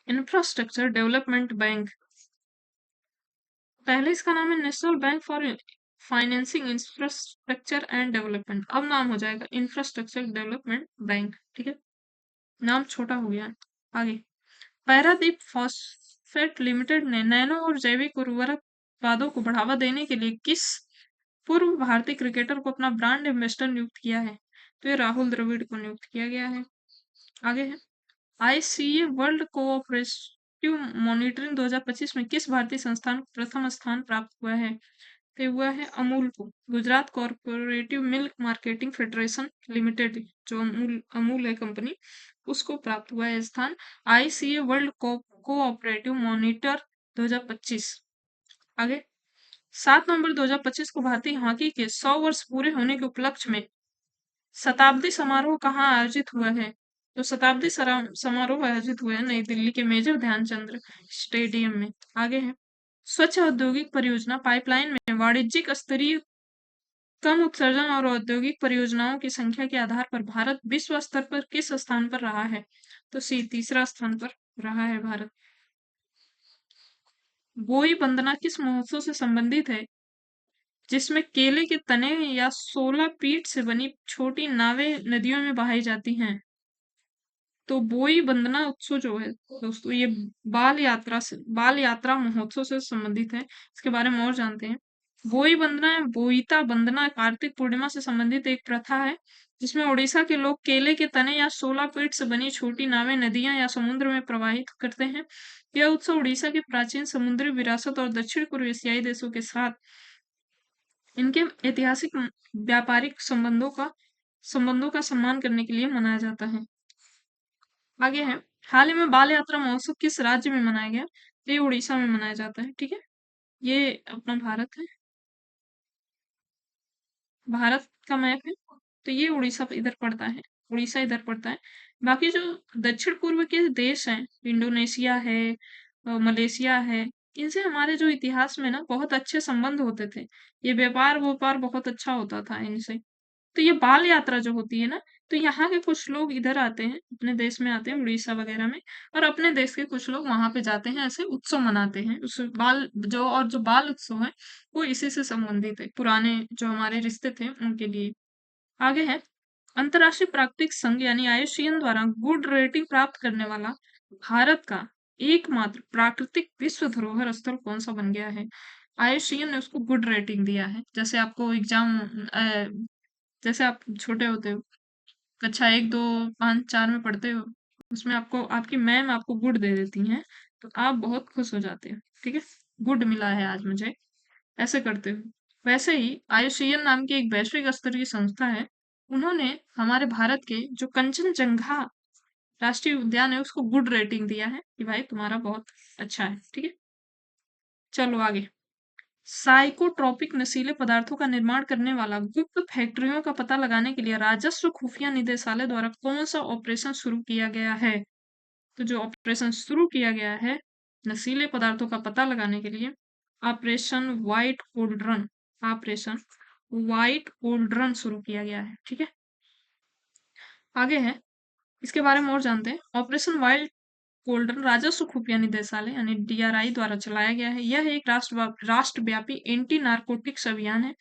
इंफ्रास्ट्रक्चर डेवलपमेंट बैंक। पहले इसका नाम है national bank for financing infrastructure and development, अब नाम हो जाएगा इंफ्रास्ट्रक्चर डेवलपमेंट बैंक। ठीक है, नाम छोटा हो गया। आगे पैरादीप फॉस्फेट लिमिटेड ने नैनो और जैविक उर्वरक उत्पादों को बढ़ावा देने के लिए किस पूर्व भारतीय क्रिकेटर को अपना ब्रांड एम्बेसडर नियुक्त किया है? तो ये राहुल द्रविड़ को नियुक्त किया गया है। आगे है आईसीए वर्ल्ड कोऑपरेटिव मॉनिटरिंग 2025 में किस भारतीय संस्थान को प्रथम स्थान प्राप्त हुआ है? तो हुआ है अमूल को। Gujarat corporative milk marketing federation limited जो अमूल है कंपनी, उसको प्राप्त हुआ है स्थान आईसीए वर्ल्ड कोऑपरेटिव मॉनिटर 2025। आगे 7 नवंबर 2025 को भारतीय हॉकी के 100 वर्ष पूरे होने के उपलक्ष्य में शताब्दी समारोह कहाँ आयोजित हुआ है? तो शताब्दी समारोह आयोजित हुआ है नई दिल्ली के मेजर ध्यानचंद स्टेडियम में। आगे है स्वच्छ औद्योगिक परियोजना पाइपलाइन में वाणिज्यिक स्तरीय कम उत्सर्जन और औद्योगिक परियोजनाओं की संख्या के आधार पर भारत विश्व स्तर पर किस स्थान पर रहा है? तो तीसरा स्थान पर रहा है भारत। बोई बंदना किस महोत्सव से संबंधित है जिसमें केले के तने या 16 पीठ से बनी छोटी नावें नदियों में बहाई जाती हैं? तो बोई बंदना उत्सव जो है दोस्तों, ये बाल यात्रा महोत्सव से संबंधित है। इसके बारे में और जानते हैं। बोई बंदना या बोईता बंदना कार्तिक पूर्णिमा से संबंधित एक प्रथा है जिसमें उड़ीसा के लोग केले के तने या 16 पीठ से बनी छोटी नावें नदियां या समुद्र में प्रवाहित करते हैं। यह उत्सव उड़ीसा की प्राचीन समुद्री विरासत और दक्षिण पूर्व एशियाई देशों के साथ इनके ऐतिहासिक व्यापारिक संबंधों का सम्मान करने के लिए मनाया जाता है। आगे है, हाल ही में बाल यात्रा महोत्सव किस राज्य में मनाया गया? तो ये उड़ीसा में मनाया जाता है। ठीक है, ये अपना भारत है, भारत का मैप है। तो ये उड़ीसा इधर पड़ता है, उड़ीसा इधर पड़ता है। बाकी जो दक्षिण पूर्व के देश हैं, इंडोनेशिया है, मलेशिया है, इनसे हमारे जो इतिहास में ना बहुत अच्छे संबंध होते थे। ये व्यापार व्यापार बहुत अच्छा होता था इनसे। तो ये बाल यात्रा जो होती है ना, तो यहाँ के कुछ लोग इधर आते हैं, अपने देश में आते हैं, उड़ीसा वगैरह में, और अपने देश के कुछ लोग वहां पे जाते हैं, ऐसे उत्सव मनाते हैं। उस जो बाल उत्सव है वो इसी से संबंधित है, पुराने जो हमारे रिश्ते थे उनके लिए। आगे है, अंतरराष्ट्रीय प्राकृतिक संघ यानी आईयूसीएन द्वारा गुड रेटिंग प्राप्त करने वाला भारत का एकमात्र प्राकृतिक विश्व धरोहर स्थल कौन सा बन गया है? आईयूसीएन ने उसको गुड रेटिंग दिया है। जैसे आप छोटे होते हो, कक्षा 1, 2, 5, 4 में पढ़ते हो, उसमें आपको आपकी मैम आपको गुड दे देती हैं, तो आप बहुत खुश हो जाते हो। ठीक है, गुड मिला है आज मुझे, ऐसे करते हो। वैसे ही आईयूसीएन नाम की एक वैश्विक स्तर की संस्था है, उन्होंने हमारे भारत के जो कंचनजंगा राष्ट्रीय उद्यान है उसको गुड रेटिंग दिया है कि भाई तुम्हारा बहुत अच्छा है। ठीक है, चलो आगे। साइकोट्रॉपिक नशीले पदार्थों का निर्माण करने वाला गुप्त फैक्ट्रियों का पता लगाने के लिए राजस्व खुफिया निदेशालय द्वारा कौन सा ऑपरेशन शुरू किया गया है? तो जो ऑपरेशन शुरू किया गया है नशीले पदार्थों का पता लगाने के लिए, operation white cauldron, operation white cauldron शुरू किया गया है। ठीक है, आगे है, इसके बारे में और जानते हैं। ऑपरेशन व्हाइट कोल्डन राजस्व खुफिया निदेशालय यानी डीआरआई द्वारा चलाया गया है। यह एक राष्ट्रव्यापी एंटी नारकोटिक्स अभियान है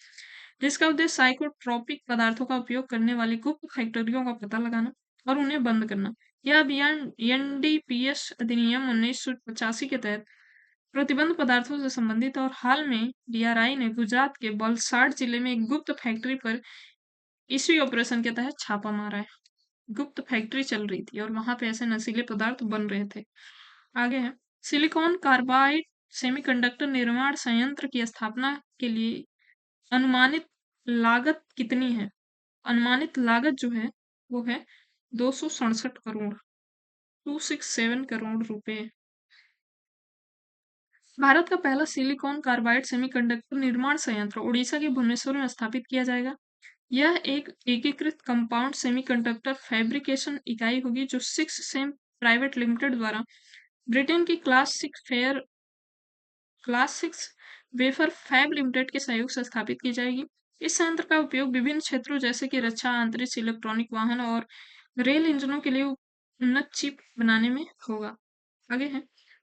जिसका उद्देश्य साइकोट्रोपिक पदार्थों का उपयोग करने वाली गुप्त फैक्ट्रियों का पता लगाना और उन्हें बंद करना। यह अभियान एनडीपीएस अधिनियम 1985 के तहत प्रतिबंध पदार्थों से संबंधित और हाल में डीआरआई ने गुजरात के वलसाड जिले में एक गुप्त फैक्ट्री पर इसी ऑपरेशन के तहत छापा मारा है। गुप्त फैक्ट्री चल रही थी और वहां पे ऐसे नशीले पदार्थ बन रहे थे। आगे है, सिलिकॉन कार्बाइड सेमीकंडक्टर निर्माण संयंत्र की स्थापना के लिए अनुमानित लागत कितनी है? अनुमानित लागत जो है वो है 267 करोड़, 267 करोड़ रुपए। भारत का पहला सिलिकॉन कार्बाइड सेमीकंडक्टर निर्माण संयंत्र उड़ीसा के भुवनेश्वर में स्थापित किया जाएगा। यह एक एकीकृत कंपाउंड सेमीकंडक्टर फैब्रिकेशन इकाई होगी जो 6 सेम प्राइवेट लिमिटेड द्वारा ब्रिटेन की क्लास 6 वेफर फैब लिमिटेड के सहयोग से स्थापित की जाएगी। इस संयंत्र का उपयोग विभिन्न क्षेत्रों जैसे कि रक्षा, अंतरिक्ष, इलेक्ट्रॉनिक वाहन और रेल इंजनों के लिए उन्नत चिप बनाने में होगा। आगे है,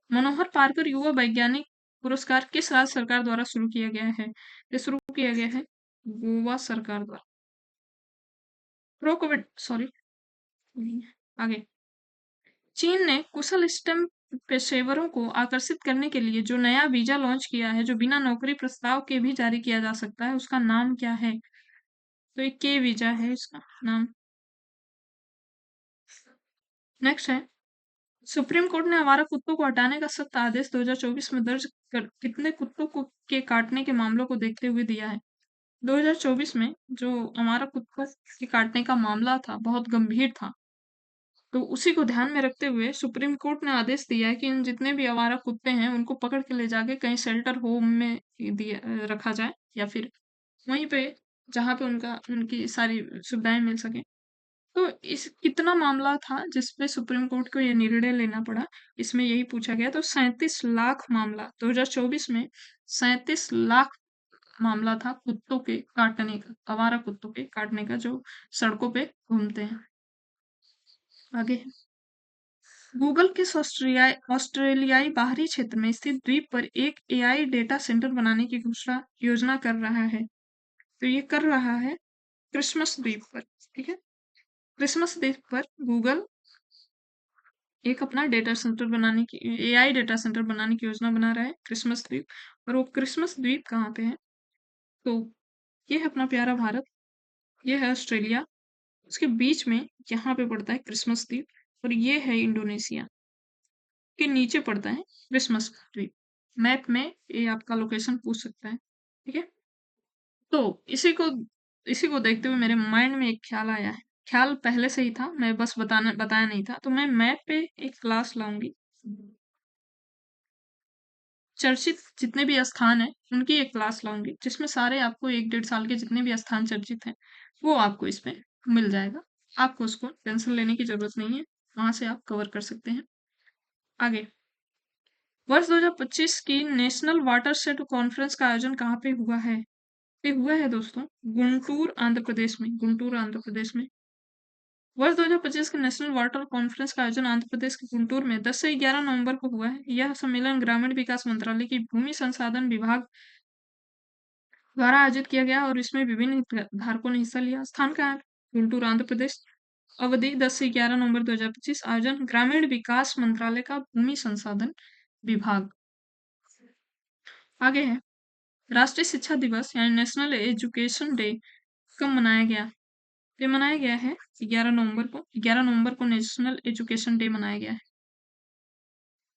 मनोहर पार्कर युवा वैज्ञानिक पुरस्कार किस राज्य सरकार द्वारा शुरू किया गया है? ये शुरू किया गया है गोवा सरकार द्वारा। प्रो कोविड सॉरी, आगे, चीन ने कुशल स्टेम पेशेवरों को आकर्षित करने के लिए जो नया वीजा लॉन्च किया है जो बिना नौकरी प्रस्ताव के भी जारी किया जा सकता है, उसका नाम क्या है? तो ये के वीजा है इसका नाम। नेक्स्ट है, सुप्रीम कोर्ट ने आवारा कुत्तों को हटाने का सख्त आदेश 2024 में दर्ज कर कितने कुत्तों को के काटने के मामलों को देखते हुए दिया है? 2024 में जो आवारा कुत्तों के काटने का मामला था बहुत गंभीर था, तो उसी को ध्यान में रखते हुए सुप्रीम कोर्ट ने आदेश दिया है कि इन जितने भी आवारा कुत्ते हैं उनको पकड़ के ले जाके कहीं शेल्टर होम में रखा जाए या फिर वहीं पे जहाँ पे उनकी सारी सुविधाएं मिल सके। तो इस कितना मामला था जिसपे सुप्रीम कोर्ट को ये निर्णय लेना पड़ा, इसमें यही पूछा गया। तो 37 लाख मामला 2024 में 37 लाख मामला था कुत्तों के काटने का, आवारा कुत्तों के काटने का जो सड़कों पे घूमते हैं। आगे गूगल किस ऑस्ट्रेलियाई बाहरी क्षेत्र में स्थित द्वीप पर एक एआई डेटा सेंटर बनाने की घोषणा योजना कर रहा है? तो ये कर रहा है क्रिसमस द्वीप पर। ठीक है, क्रिसमस द्वीप पर गूगल एक अपना डेटा सेंटर बनाने की एआई डेटा सेंटर बनाने की योजना बना रहा है, क्रिसमस द्वीप। और वो क्रिसमस द्वीप कहाँ पे है? तो ये है अपना प्यारा भारत, ये है ऑस्ट्रेलिया, उसके बीच में यहाँ पे पड़ता है क्रिसमस द्वीप, और ये है इंडोनेशिया के नीचे पड़ता है क्रिसमस द्वीप। मैप में ये आपका लोकेशन पूछ सकता है। ठीक है, तो इसी को देखते हुए मेरे माइंड में एक ख्याल आया है। ख्याल पहले से ही था, मैं बस बताया नहीं था। तो मैं मैप पे एक क्लास लाऊंगी, चर्चित जितने भी स्थान हैं उनकी एक क्लास लाऊंगी, जिसमें सारे आपको 1-1.5 साल के जितने भी स्थान चर्चित हैं वो आपको इसमें मिल जाएगा। आपको उसको टेंशन लेने की जरूरत नहीं है, वहां से आप कवर कर सकते हैं। आगे, वर्ष 2025 की नेशनल वाटरशेड कॉन्फ्रेंस का आयोजन कहाँ पे हुआ है? ये हुआ है दोस्तों गुंटूर आंध्र प्रदेश में। गुंटूर आंध्र प्रदेश में वर्ष 2025 के नेशनल वाटर कॉन्फ्रेंस का आयोजन आंध्र प्रदेश के गुंटूर में 10 से 11 नवंबर को हुआ है। यह सम्मेलन ग्रामीण विकास मंत्रालय की भूमि संसाधन विभाग द्वारा आयोजित किया गया और इसमें विभिन्न हितधारकों ने हिस्सा लिया। स्थान कहाँ है? गुंटूर आंध्र प्रदेश। अवधि 10 से 11 नवंबर 2025। आयोजन ग्रामीण विकास मंत्रालय का भूमि संसाधन विभाग। आगे है, राष्ट्रीय शिक्षा दिवस यानी नेशनल एजुकेशन डे कब मनाया गया? ये मनाया गया है 11 नवंबर को। 11 नवंबर को नेशनल एजुकेशन डे मनाया गया है।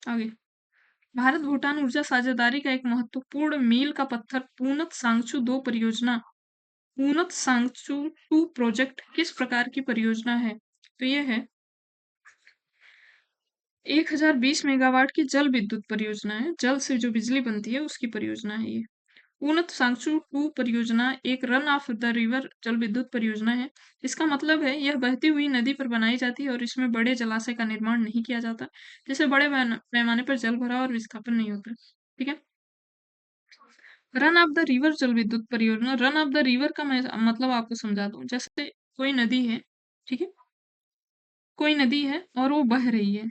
आगे, भारत भूटान ऊर्जा साझेदारी का एक महत्वपूर्ण मील का पत्थर पूनत सांगचू 2 परियोजना, पूनत सांगचू 2 प्रोजेक्ट किस प्रकार की परियोजना है? तो ये है 1020 मेगावाट की जल विद्युत परियोजना है। जल से जो बिजली बनती है उसकी परियोजना है ये। पूनत सांगचू 2 परियोजना एक रन ऑफ द रिवर जल विद्युत परियोजना है। इसका मतलब है यह बहती हुई नदी पर बनाई जाती है और इसमें बड़े जलाशय का निर्माण नहीं किया जाता, जिससे बड़े पैमाने पर जल भराव और विस्थापन नहीं होता। ठीक है, रन ऑफ द रिवर जल विद्युत परियोजना। रन ऑफ द रिवर का मैं मतलब आपको समझा दूं, जैसे कोई नदी है, ठीक है, कोई नदी है और वो बह रही है,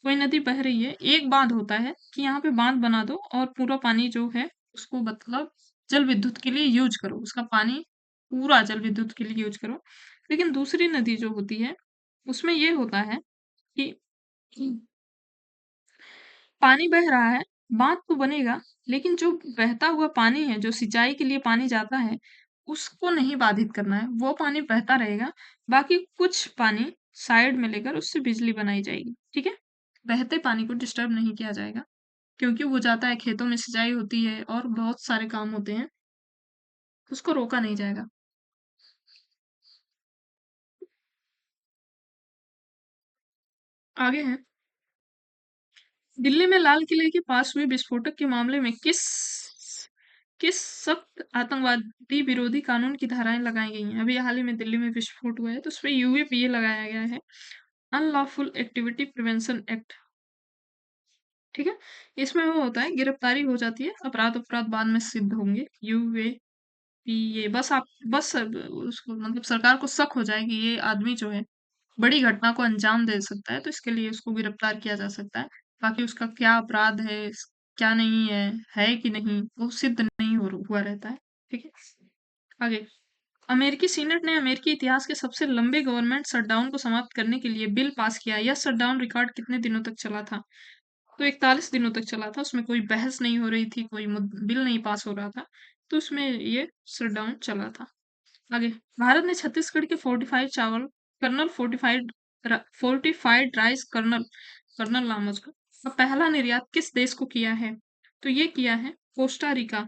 कोई नदी बह रही है, एक बांध होता है कि यहाँ पे बांध बना दो और पूरा पानी जो है उसको मतलब जल विद्युत के लिए यूज करो, उसका पानी पूरा जल विद्युत के लिए यूज करो। लेकिन दूसरी नदी जो होती है उसमें ये होता है कि पानी बह रहा है, बांध तो बनेगा, लेकिन जो बहता हुआ पानी है, जो सिंचाई के लिए पानी जाता है, उसको नहीं बाधित करना है, वो पानी बहता रहेगा। बाकी कुछ पानी साइड में लेकर उससे बिजली बनाई जाएगी। ठीक है, बहते पानी को डिस्टर्ब नहीं किया जाएगा, क्योंकि वो जाता है, खेतों में सिंचाई होती है और बहुत सारे काम होते हैं, उसको रोका नहीं जाएगा। आगे है, दिल्ली में लाल किले के पास हुए विस्फोटक के मामले में किस किस सख्त आतंकवादी विरोधी कानून की धाराएं लगाई गई हैं? अभी हाल ही में दिल्ली में विस्फोट हुआ है, तो उसपे यूएपीए लगाया गया है, अनलॉफुल एक्टिविटी प्रिवेंशन एक्ट। ठीक है, इसमें वो होता है गिरफ्तारी हो जाती है, अपराध अपराध बाद में सिद्ध होंगे। यूएपीए बस आप बस उसको मतलब सरकार को शक हो जाए कि ये आदमी जो है बड़ी घटना को अंजाम दे सकता है, तो इसके लिए उसको गिरफ्तार किया जा सकता है। बाकी उसका क्या अपराध है, क्या नहीं है कि नहीं, वो सिद्ध नहीं हुआ रहता है। ठीक है, आगे, अमेरिकी सीनेट ने अमेरिकी इतिहास के सबसे लंबे गवर्नमेंट शटडाउन को समाप्त करने के लिए बिल पास किया। यह शटडाउन रिकॉर्ड कितने दिनों तक चला था? तो 41 दिनों तक चला था। उसमें कोई बहस नहीं हो रही थी, कोई बिल नहीं पास हो रहा था, तो उसमें ये शटडाउन चला था। आगे, भारत ने छत्तीसगढ़ के फोर्टिफाइड चावल kernel fortified rice kernel kernel नामक का पहला निर्यात किस देश को किया है? तो ये किया है कोस्टा रिका।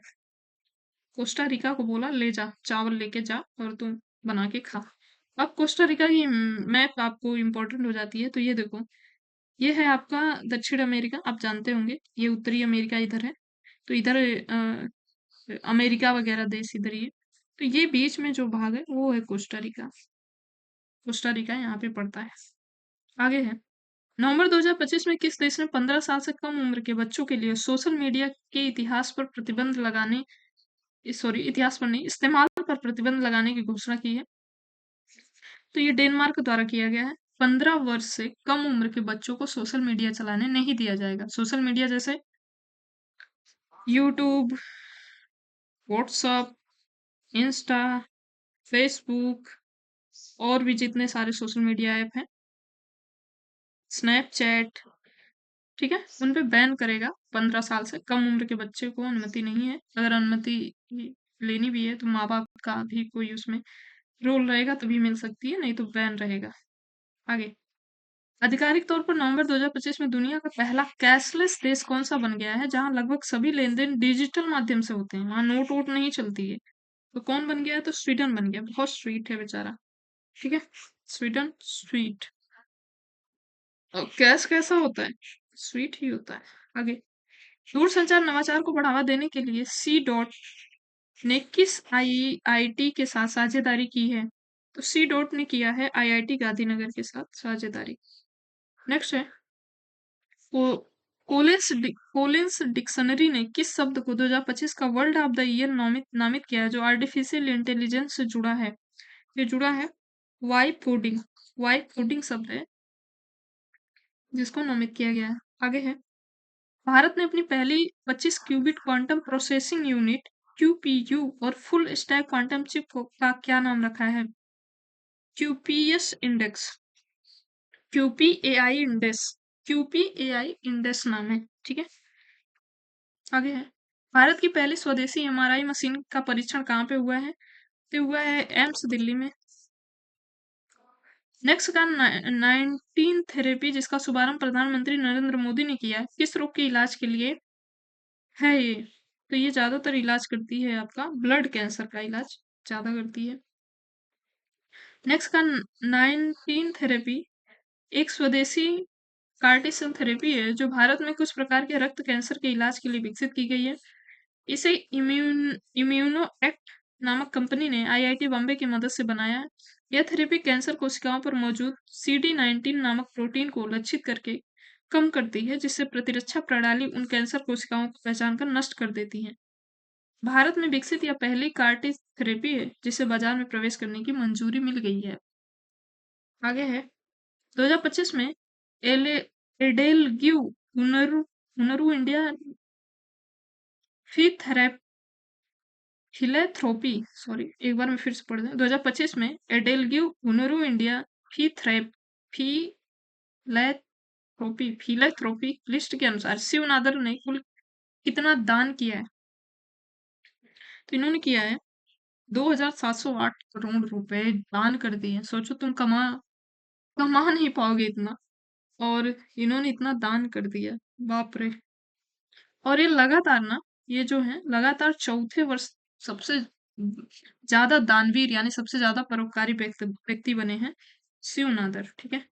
कोस्टा रिका को बोला ले जा, चावल लेके जा और तुम बना के खा। अब कोस्टा रिका की मैप आपको इम्पोर्टेंट हो जाती है, तो ये देखो, ये है आपका दक्षिण अमेरिका, आप जानते होंगे, ये उत्तरी अमेरिका इधर है, तो इधर अमेरिका वगैरह देश इधर ही है। तो ये बीच में जो भाग है वो है कोस्टा रिका। कोस्टा रिका यहाँ पे पड़ता है। आगे है, नवंबर 2025 में किस देश ने 15 साल से कम उम्र के बच्चों के लिए सोशल मीडिया के इतिहास पर प्रतिबंध लगाने सॉरी इतिहास पर नहीं, इस्तेमाल पर प्रतिबंध लगाने की घोषणा की है? तो ये डेनमार्क द्वारा किया गया है। 15 वर्ष से कम उम्र के बच्चों को सोशल मीडिया चलाने नहीं दिया जाएगा। सोशल मीडिया जैसे यूट्यूब, व्हाट्सएप, इंस्टा, फेसबुक और भी जितने सारे सोशल मीडिया ऐप हैं, स्नैपचैट, ठीक है, उन पे बैन करेगा। 15 साल से कम उम्र के बच्चे को अनुमति नहीं है। अगर अनुमति लेनी भी है तो माँ बाप का भी कोई उसमें रोल रहेगा तभी मिल सकती है, नहीं तो बैन रहेगा। आगे, आधिकारिक तौर पर नवंबर 2025 में दुनिया का पहला कैशलेस देश कौन सा बन गया है जहां लगभग सभी लेन देन डिजिटल माध्यम से होते हैं, वहां नोट वोट नहीं चलती है। तो कौन बन गया है? तो स्वीडन बन गया। बहुत स्वीट है बेचारा, ठीक है, स्वीडन स्वीट। और कैश कैसा होता है? स्वीट ही होता है। आगे, दूरसंचार नवाचार को बढ़ावा देने के लिए सी डॉट ने किस आईआईटी के साथ साझेदारी की है? तो सी डॉट ने किया है आईआईटी गांधीनगर के साथ साझेदारी। नेक्स्ट है, को कोलिंस डिक्शनरी ने किस शब्द को 2025 का वर्ल्ड ऑफ द ईयर नामित नामित किया है जो आर्टिफिशियल इंटेलिजेंस से जुड़ा है? ये जुड़ा है वाइब कोडिंग। वाइब कोडिंग शब्द है जिसको नामित किया गया है। आगे है, भारत ने अपनी पहली 25 क्यूबिट क्वांटम प्रोसेसिंग यूनिट क्यूपीयू और फुल स्टैक क्वांटम चिप का क्या नाम रखा है? क्यूपीएस इंडेक्स, क्यूपीएआई इंडेक्स, क्यूपीएआई इंडेक्स नाम है, ठीक है। आगे है, भारत की पहली स्वदेशी एमआरआई मशीन का परीक्षण कहाँ पे हुआ है? तो हुआ है एम्स दिल्ली में। नेक्स्ट का 19 थेरेपी जिसका शुभारंभ प्रधानमंत्री नरेंद्र मोदी ने किया है, किस रोग के इलाज के लिए है ये? तो ये ज्यादातर इलाज करती है आपका ब्लड कैंसर का इलाज ज्यादा करती है। नेक्स्ट का 19 थेरेपी एक स्वदेशी कार्टिसन थेरेपी है जो भारत में कुछ प्रकार के रक्त कैंसर के इलाज के लिए विकसित की गई है। इसे इम्यूनो एक्ट नामक कंपनी ने आईआईटी बॉम्बे की मदद से बनाया है। यह थेरेपी कैंसर कोशिकाओं पर मौजूद CD19 नामक प्रोटीन को लक्षित करके कम करती है, जिससे प्रतिरक्षा प्रणाली उन कैंसर कोशिकाओं को पहचान कर नष्ट कर देती है। भारत में विकसित यह पहली कार्टिस थेरेपी है जिसे बाजार में प्रवेश करने की मंजूरी मिल गई है। आगे है, 2025 में एले एडेलग्यू हुनरू हुनरू इंडिया फिलेथ्रोपी, सॉरी एक बार मैं फिर से पढ़ दूं। 2025 में एडेलग्यू हुनरू इंडिया फिलेथ्रोपी लिस्ट के अनुसार शिव नादर ने कुल कितना दान किया है? तो इन्होंने किया है 2708 करोड़ रुपए दान कर दिए हैं। सोचो तुम कमा कमा नहीं पाओगे इतना, और इन्होंने इतना दान कर दिया, बाप रे। और ये लगातार ना, ये जो है लगातार चौथे वर्ष सबसे ज्यादा दानवीर यानी सबसे ज्यादा परोपकारी व्यक्ति बने हैं शिव नादर, ठीक है।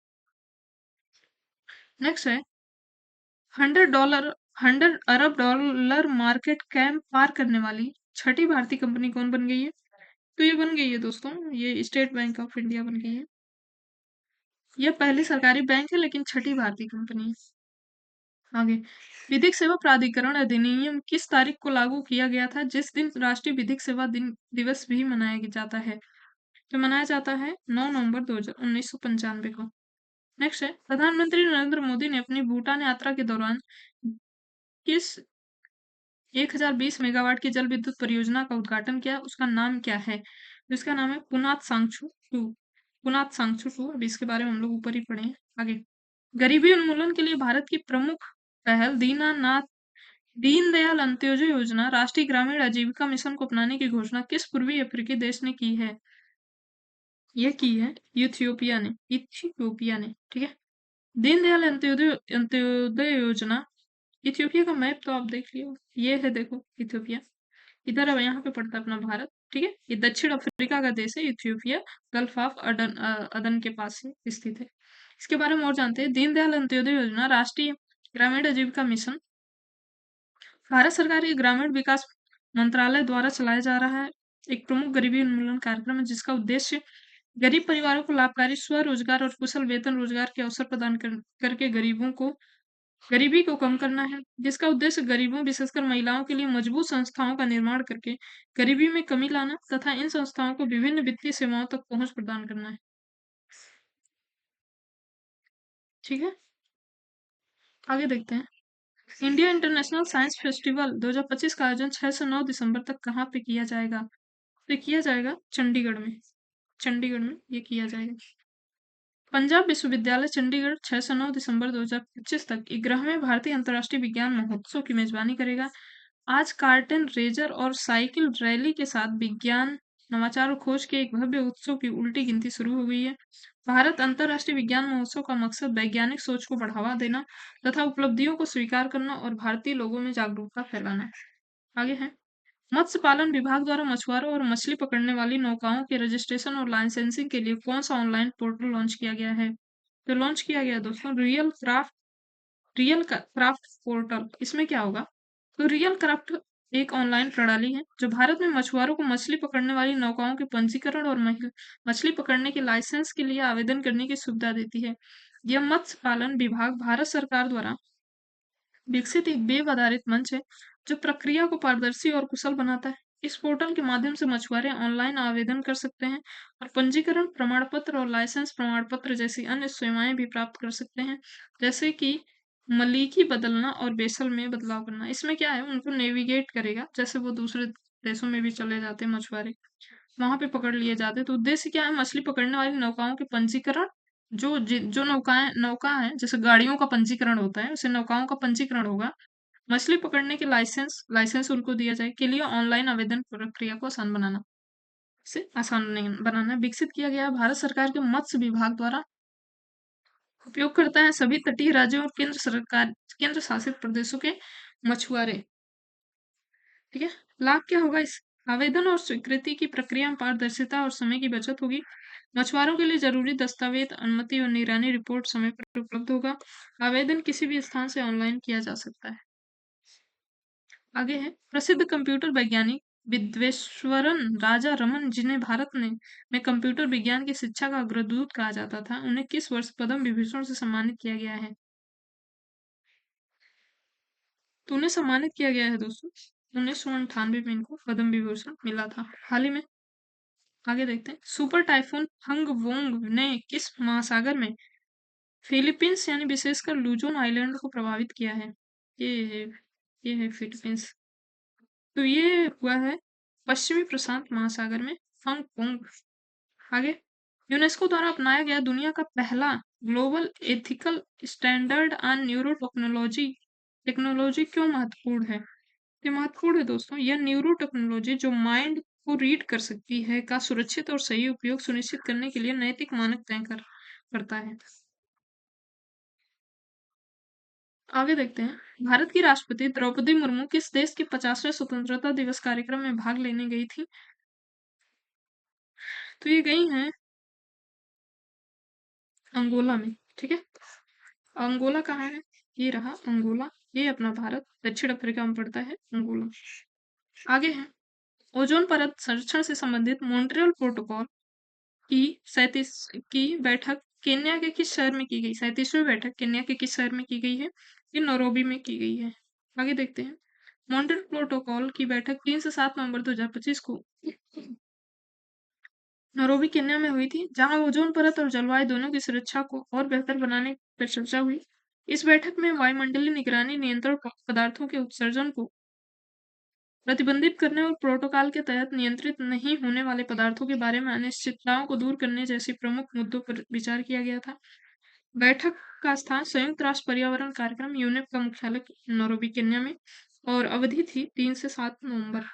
नेक्स्ट है, 100 अरब डॉलर मार्केट कैप पार करने वाली छठी भारतीय कंपनी कौन बन गई है? तो ये बन गई है दोस्तों, ये स्टेट बैंक ऑफ इंडिया बन गई है। यह पहली सरकारी बैंक है लेकिन छठी भारतीय कंपनी है। आगे, विधिक सेवा प्राधिकरण अधिनियम किस तारीख को लागू किया गया था जिस दिन राष्ट्रीय विधिक सेवा दिन दिवस भी मनाया जाता है? तो मनाया जाता है 9 नवंबर 1995 को। नेक्स्ट है, प्रधानमंत्री नरेंद्र मोदी ने अपनी भूटान यात्रा के दौरान किस 1020 मेगावाट की जल विद्युत परियोजना का उद्घाटन किया? उसका नाम क्या है? तो इसका नाम है पुनात सांगचू टू। पुनात सांगचू टू, अभी इसके बारे में हम लोग ऊपर ही पढ़े हैं। आगे, गरीबी उन्मूलन के लिए भारत की प्रमुख पहल दीनदयाल अंत्योदय योजना राष्ट्रीय ग्रामीण आजीविका मिशन को अपनाने की घोषणा किस पूर्वी अफ्रीकी देश ने की है? ये की है इथियोपिया ने, ठीक है। दीनदयाल अंत्योदय अंत्योदय योजना, इथियोपिया का मैप तो आप देख लियो, ये है देखो इथियोपिया, इधर अब यहाँ पे पड़ता है अपना भारत, ठीक है। ये दक्षिण अफ्रीका का देश है इथियोपिया, गल्फ ऑफ अदन के पास स्थित है। इसके बारे में और जानते हैं। दीनदयाल अंत्योदय योजना राष्ट्रीय ग्रामीण आजीविका मिशन भारत सरकार के ग्रामीण विकास मंत्रालय द्वारा चलाया जा रहा है एक प्रमुख गरीबी उन्मूलन कार्यक्रम है जिसका उद्देश्य गरीब परिवारों को लाभकारी स्वरोजगार और कुशल वेतन रोजगार के अवसर प्रदान करके गरीबी को कम करना है, जिसका उद्देश्य गरीबों विशेषकर महिलाओं के लिए मजबूत संस्थाओं का निर्माण करके गरीबी में कमी लाना तथा इन संस्थाओं को विभिन्न वित्तीय सेवाओं तक पहुंच प्रदान करना है। ठीक है, आगे देखते हैं। इंडिया इंटरनेशनल साइंस फेस्टिवल 2025 का आयोजन 6 से 9 दिसंबर तक कहाँ पे किया जाएगा? तो ये किया जाएगा चंडीगढ़ में। चंडीगढ़ में ये किया जाएगा। पंजाब विश्वविद्यालय चंडीगढ़ 6 से 9 दिसंबर 2025 तक 11वें भारतीय अंतर्राष्ट्रीय विज्ञान महोत्सव की मेजबानी करेगा। आज कार्टन रेजर और साइकिल रैली के साथ विज्ञान नवाचार और खोज के एक भव्य उत्सव की उल्टी गिनती शुरू हो गई है। भारत अंतर्राष्ट्रीय विज्ञान महोत्सव का मकसद वैज्ञानिक सोच को बढ़ावा देना तथा उपलब्धियों को स्वीकार करना और भारतीय लोगों में जागरूकता फैलाना है। आगे है, मत्स्य पालन विभाग द्वारा मछुआरों और मछली पकड़ने वाली नौकाओं के रजिस्ट्रेशन और लाइसेंसिंग के लिए कौन सा ऑनलाइन पोर्टल लॉन्च किया गया है? तो लॉन्च किया गया दोस्तों रियल क्राफ्ट पोर्टल। इसमें क्या होगा? तो रियल क्राफ्ट एक ऑनलाइन प्रणाली है जो भारत में मछुआरों को मछली पकड़ने वाली नौकाओं के पंजीकरण और मछली पकड़ने के लाइसेंस के लिए आवेदन करने की सुविधा देती है। यह मत्स्य पालन विभाग भारत सरकार द्वारा विकसित एक वेब आधारित मंच है जो प्रक्रिया को पारदर्शी और कुशल बनाता है। इस पोर्टल के माध्यम से मछुआरे ऑनलाइन आवेदन कर सकते हैं और पंजीकरण प्रमाण पत्र और लाइसेंस प्रमाण पत्र जैसी अन्य सेवाएं भी प्राप्त कर सकते हैं, जैसे कि मलीकी बदलना और बेसल में बदलाव करना। इसमें क्या है, उनको नेविगेट करेगा, जैसे वो दूसरे देशों में भी चले जाते हैं मछुआरे, वहां पे पकड़ लिए जाते। तो उद्देश्य क्या है? मछली पकड़ने वाली नौकाओं के पंजीकरण, जो नौका है, जैसे गाड़ियों का पंजीकरण होता है, उसे नौकाओं का पंजीकरण होगा। मछली पकड़ने के लाइसेंस उनको दिया जाए के लिए ऑनलाइन आवेदन प्रक्रिया को आसान बनाना, से आसान नहीं बनाना विकसित किया गया भारत सरकार के मत्स्य विभाग द्वारा। उपयोग करता है सभी तटीय राज्यों और केंद्र शासित प्रदेशों के मछुआरे। ठीक है, लाभ क्या होगा इस आवेदन और स्वीकृति की प्रक्रिया में पारदर्शिता और समय की बचत होगी। मछुआरों के लिए जरूरी दस्तावेज, अनुमति और निगरानी रिपोर्ट समय पर उपलब्ध होगा। आवेदन किसी भी स्थान से ऑनलाइन किया जा सकता है। आगे है, प्रसिद्ध कंप्यूटर वैज्ञानिक विद्वेश्वरन राजा रमन, जिन्हें भारत में कंप्यूटर विज्ञान की शिक्षा का अग्रदूत कहा जाता था, उन्हें किस वर्ष पद्म विभूषण से सम्मानित किया गया है? तो उन्हें सम्मानित किया गया है दोस्तों 1998 में इनको पद्म विभूषण मिला था, हाल ही में। आगे देखते हैं, सुपर टाइफून हंग वोंग ने किस महासागर में फिलीपींस यानी विशेषकर लुजोन आइलैंड को प्रभावित किया है? ये है ये है फिलीपींस। तो ये हुआ है पश्चिमी प्रशांत महासागर में, हांगकांग। आगे, यूनेस्को द्वारा अपनाया गया दुनिया का पहला global ethical standard on neuro technology technology क्यों महत्वपूर्ण है? ये महत्वपूर्ण है दोस्तों, यह न्यूरो टेक्नोलॉजी जो माइंड को रीड कर सकती है का सुरक्षित और सही उपयोग सुनिश्चित करने के लिए नैतिक मानक करता है। आगे देखते हैं, भारत की राष्ट्रपति द्रौपदी मुर्मू किस देश के 50वें स्वतंत्रता दिवस कार्यक्रम में भाग लेने गई थी? तो ये गई हैं अंगोला में। ठीक है, अंगोला कहाँ है? ये रहा अंगोला, ये अपना भारत दक्षिण अफ्रीका में पड़ता है अंगोला। आगे है, ओजोन परत संरक्षण से संबंधित मॉन्ट्रियल प्रोटोकॉल की 37 की बैठक केन्या के किस शहर में की गई? 37वीं बैठक केन्या के किस शहर में की गई है? ये नैरोबी में की गई है। आगे देखते हैं, मॉन्ट्रियल प्रोटोकॉल की बैठक 3 से 7 नवंबर 2025 को नैरोबी केन्या में हुई थी, जहां ओजोन परत और जलवायु दोनों की सुरक्षा को और बेहतर बनाने पर चर्चा हुई। इस बैठक में वायुमंडलीय निगरानी नियंत्रण पदार्थों के उत्सर्जन को प्रतिबंधित करने और प्रोटोकॉल के तहत नियंत्रित नहीं होने वाले पदार्थों के बारे में अनिश्चितताओं को दूर करने जैसी प्रमुख मुद्दों पर विचार किया गया था। बैठक का स्थान संयुक्त राष्ट्र पर्यावरण कार्यक्रम यूनेप का मुख्यालय नैरोबी केन्या में, और अवधि थी 3 से 7 नवंबर।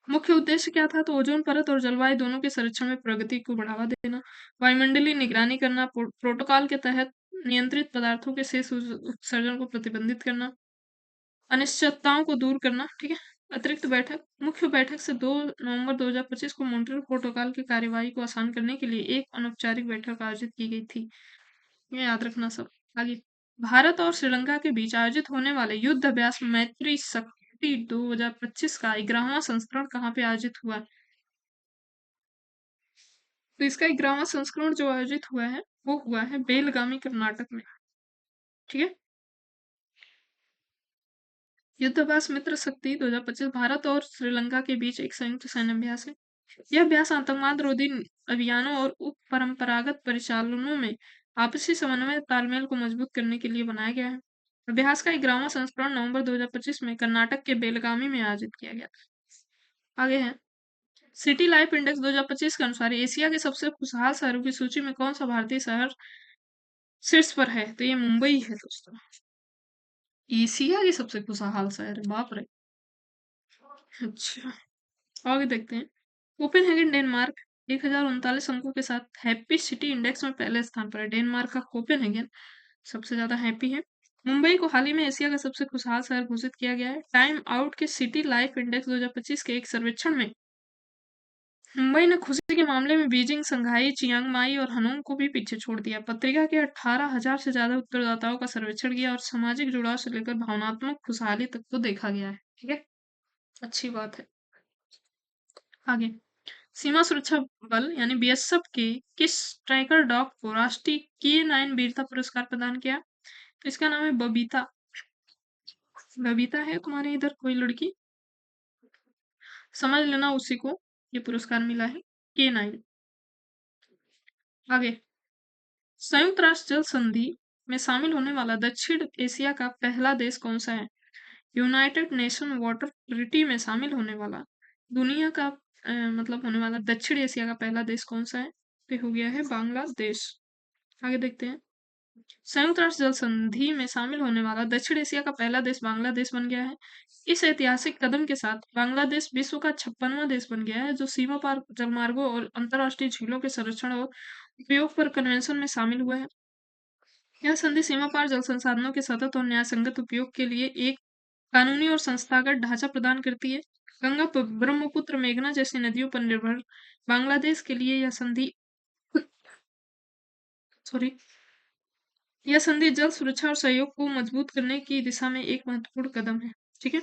मुख्य उद्देश्य क्या था? तो ओजोन परत और जलवायु दोनों के संरक्षण में प्रगति को बढ़ावा देना, वायुमंडलीय निगरानी करना, प्रोटोकॉल के तहत नियंत्रित पदार्थों के शेष उत्सर्जन को प्रतिबंधित करना, अनिश्चितताओं को दूर करना। ठीक है, अतिरिक्त बैठक, मुख्य बैठक से 2 नवंबर 2025 को मॉन्ट्रियल प्रोटोकॉल की कार्यवाही को आसान करने के लिए एक अनौपचारिक बैठक आयोजित की गई थी। ये याद रखना सब। आगे, भारत और श्रीलंका के बीच आयोजित होने वाले युद्ध अभ्यास मैत्री शक्ति 2025 का 11वां संस्करण कहाँ पे आयोजित हुआ? तो इसका 11वां संस्करण जो आयोजित हुआ है वो हुआ है बेलगामी कर्नाटक में। ठीक है, युद्धाभ्यास मित्र शक्ति 2025 भारत और श्रीलंका के बीच एक संयुक्त सैन्य अभ्यास है। यह अभ्यास आतंकवाद रोधी अभियानों और उप परंपरागत परिचालनों में आपसी समन्वय तालमेल को मजबूत करने के लिए बनाया गया है। अभ्यास का 11वां संस्करण नवंबर 2025 में कर्नाटक के बेलगामी में आयोजित किया गया था। आगे है सिटी लाइफ इंडेक्स 2025 के अनुसार एशिया के सबसे खुशहाल शहरों की सूची में कौन सा भारतीय शहर शीर्ष पर है? तो ये मुंबई है दोस्तों। एशिया की सबसे खुशहाल शहर है, बाप रे। अच्छा, आगे देखते हैं। कोपेनहेगन डेनमार्क 1039 अंकों के साथ हैप्पी सिटी इंडेक्स में पहले स्थान पर है। डेनमार्क का कोपेनहेगन सबसे ज्यादा हैप्पी है। मुंबई को हाल ही में एशिया का सबसे खुशहाल शहर घोषित किया गया है। टाइम आउट के सिटी लाइफ इंडेक्स 2025 के एक सर्वेक्षण में मुंबई ने खुशी के मामले में बीजिंग, शंघाई, चियांग माई और हनोंग को भी पीछे छोड़ दिया। पत्रिका के 18,000 से ज्यादा उत्तरदाताओं का सर्वेक्षण किया और सामाजिक जुड़ाव से लेकर भावनात्मक खुशहाली तक को देखा गया है। ठीक है, अच्छी बात है। आगे सीमा सुरक्षा बल यानी बीएसएफ के किस स्ट्राइकर डॉग को राष्ट्रीय K9 वीरता पुरस्कार प्रदान किया? तो इसका नाम है बबीता। बबीता है तुम्हारे इधर कोई लड़की, समझ लेना उसी को ये पुरस्कार मिला है K9। आगे संयुक्त राष्ट्र जल संधि में शामिल होने वाला दक्षिण एशिया का पहला देश कौन सा है? यूनाइटेड नेशन वाटर ट्रीटी में शामिल होने वाला दुनिया का मतलब होने वाला दक्षिण एशिया का पहला देश कौन सा है? तो हो गया है बांग्लादेश। आगे देखते हैं। संयुक्त राष्ट्र जल संधि में शामिल होने वाला दक्षिण एशिया का पहला देश बांग्लादेश बन गया है। इस ऐतिहासिक कदम के साथ बांग्लादेश विश्व का 56वां देश बन गया है जो सीमा पार जलमार्गों और अंतर्राष्ट्रीय झीलों के संरक्षण और उपयोग पर कन्वेंशन में शामिल हुआ है। यह संधि सीमा पार जल संसाधनों के सतत और न्यायसंगत उपयोग के लिए एक कानूनी और संस्थागत ढांचा प्रदान करती है। गंगा, ब्रह्मपुत्र, मेघना जैसी नदियों पर निर्भर बांग्लादेश के लिए यह संधि सॉरी यह संधि जल सुरक्षा और सहयोग को मजबूत करने की दिशा में एक महत्वपूर्ण कदम है। ठीक है,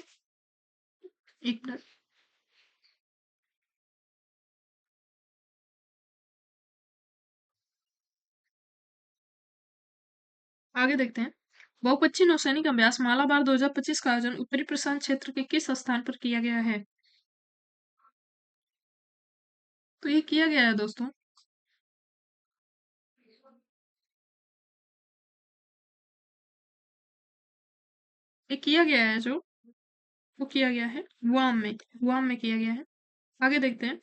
एक मिनट। आगे देखते हैं। बहुपक्षीय नौसैनिक अभ्यास मालाबार 2025 का आयोजन उत्तरी प्रशांत क्षेत्र के किस स्थान पर किया गया है? तो ये किया गया है दोस्तों ये किया गया है जो वो किया गया है गुआम में किया गया है। आगे देखते हैं।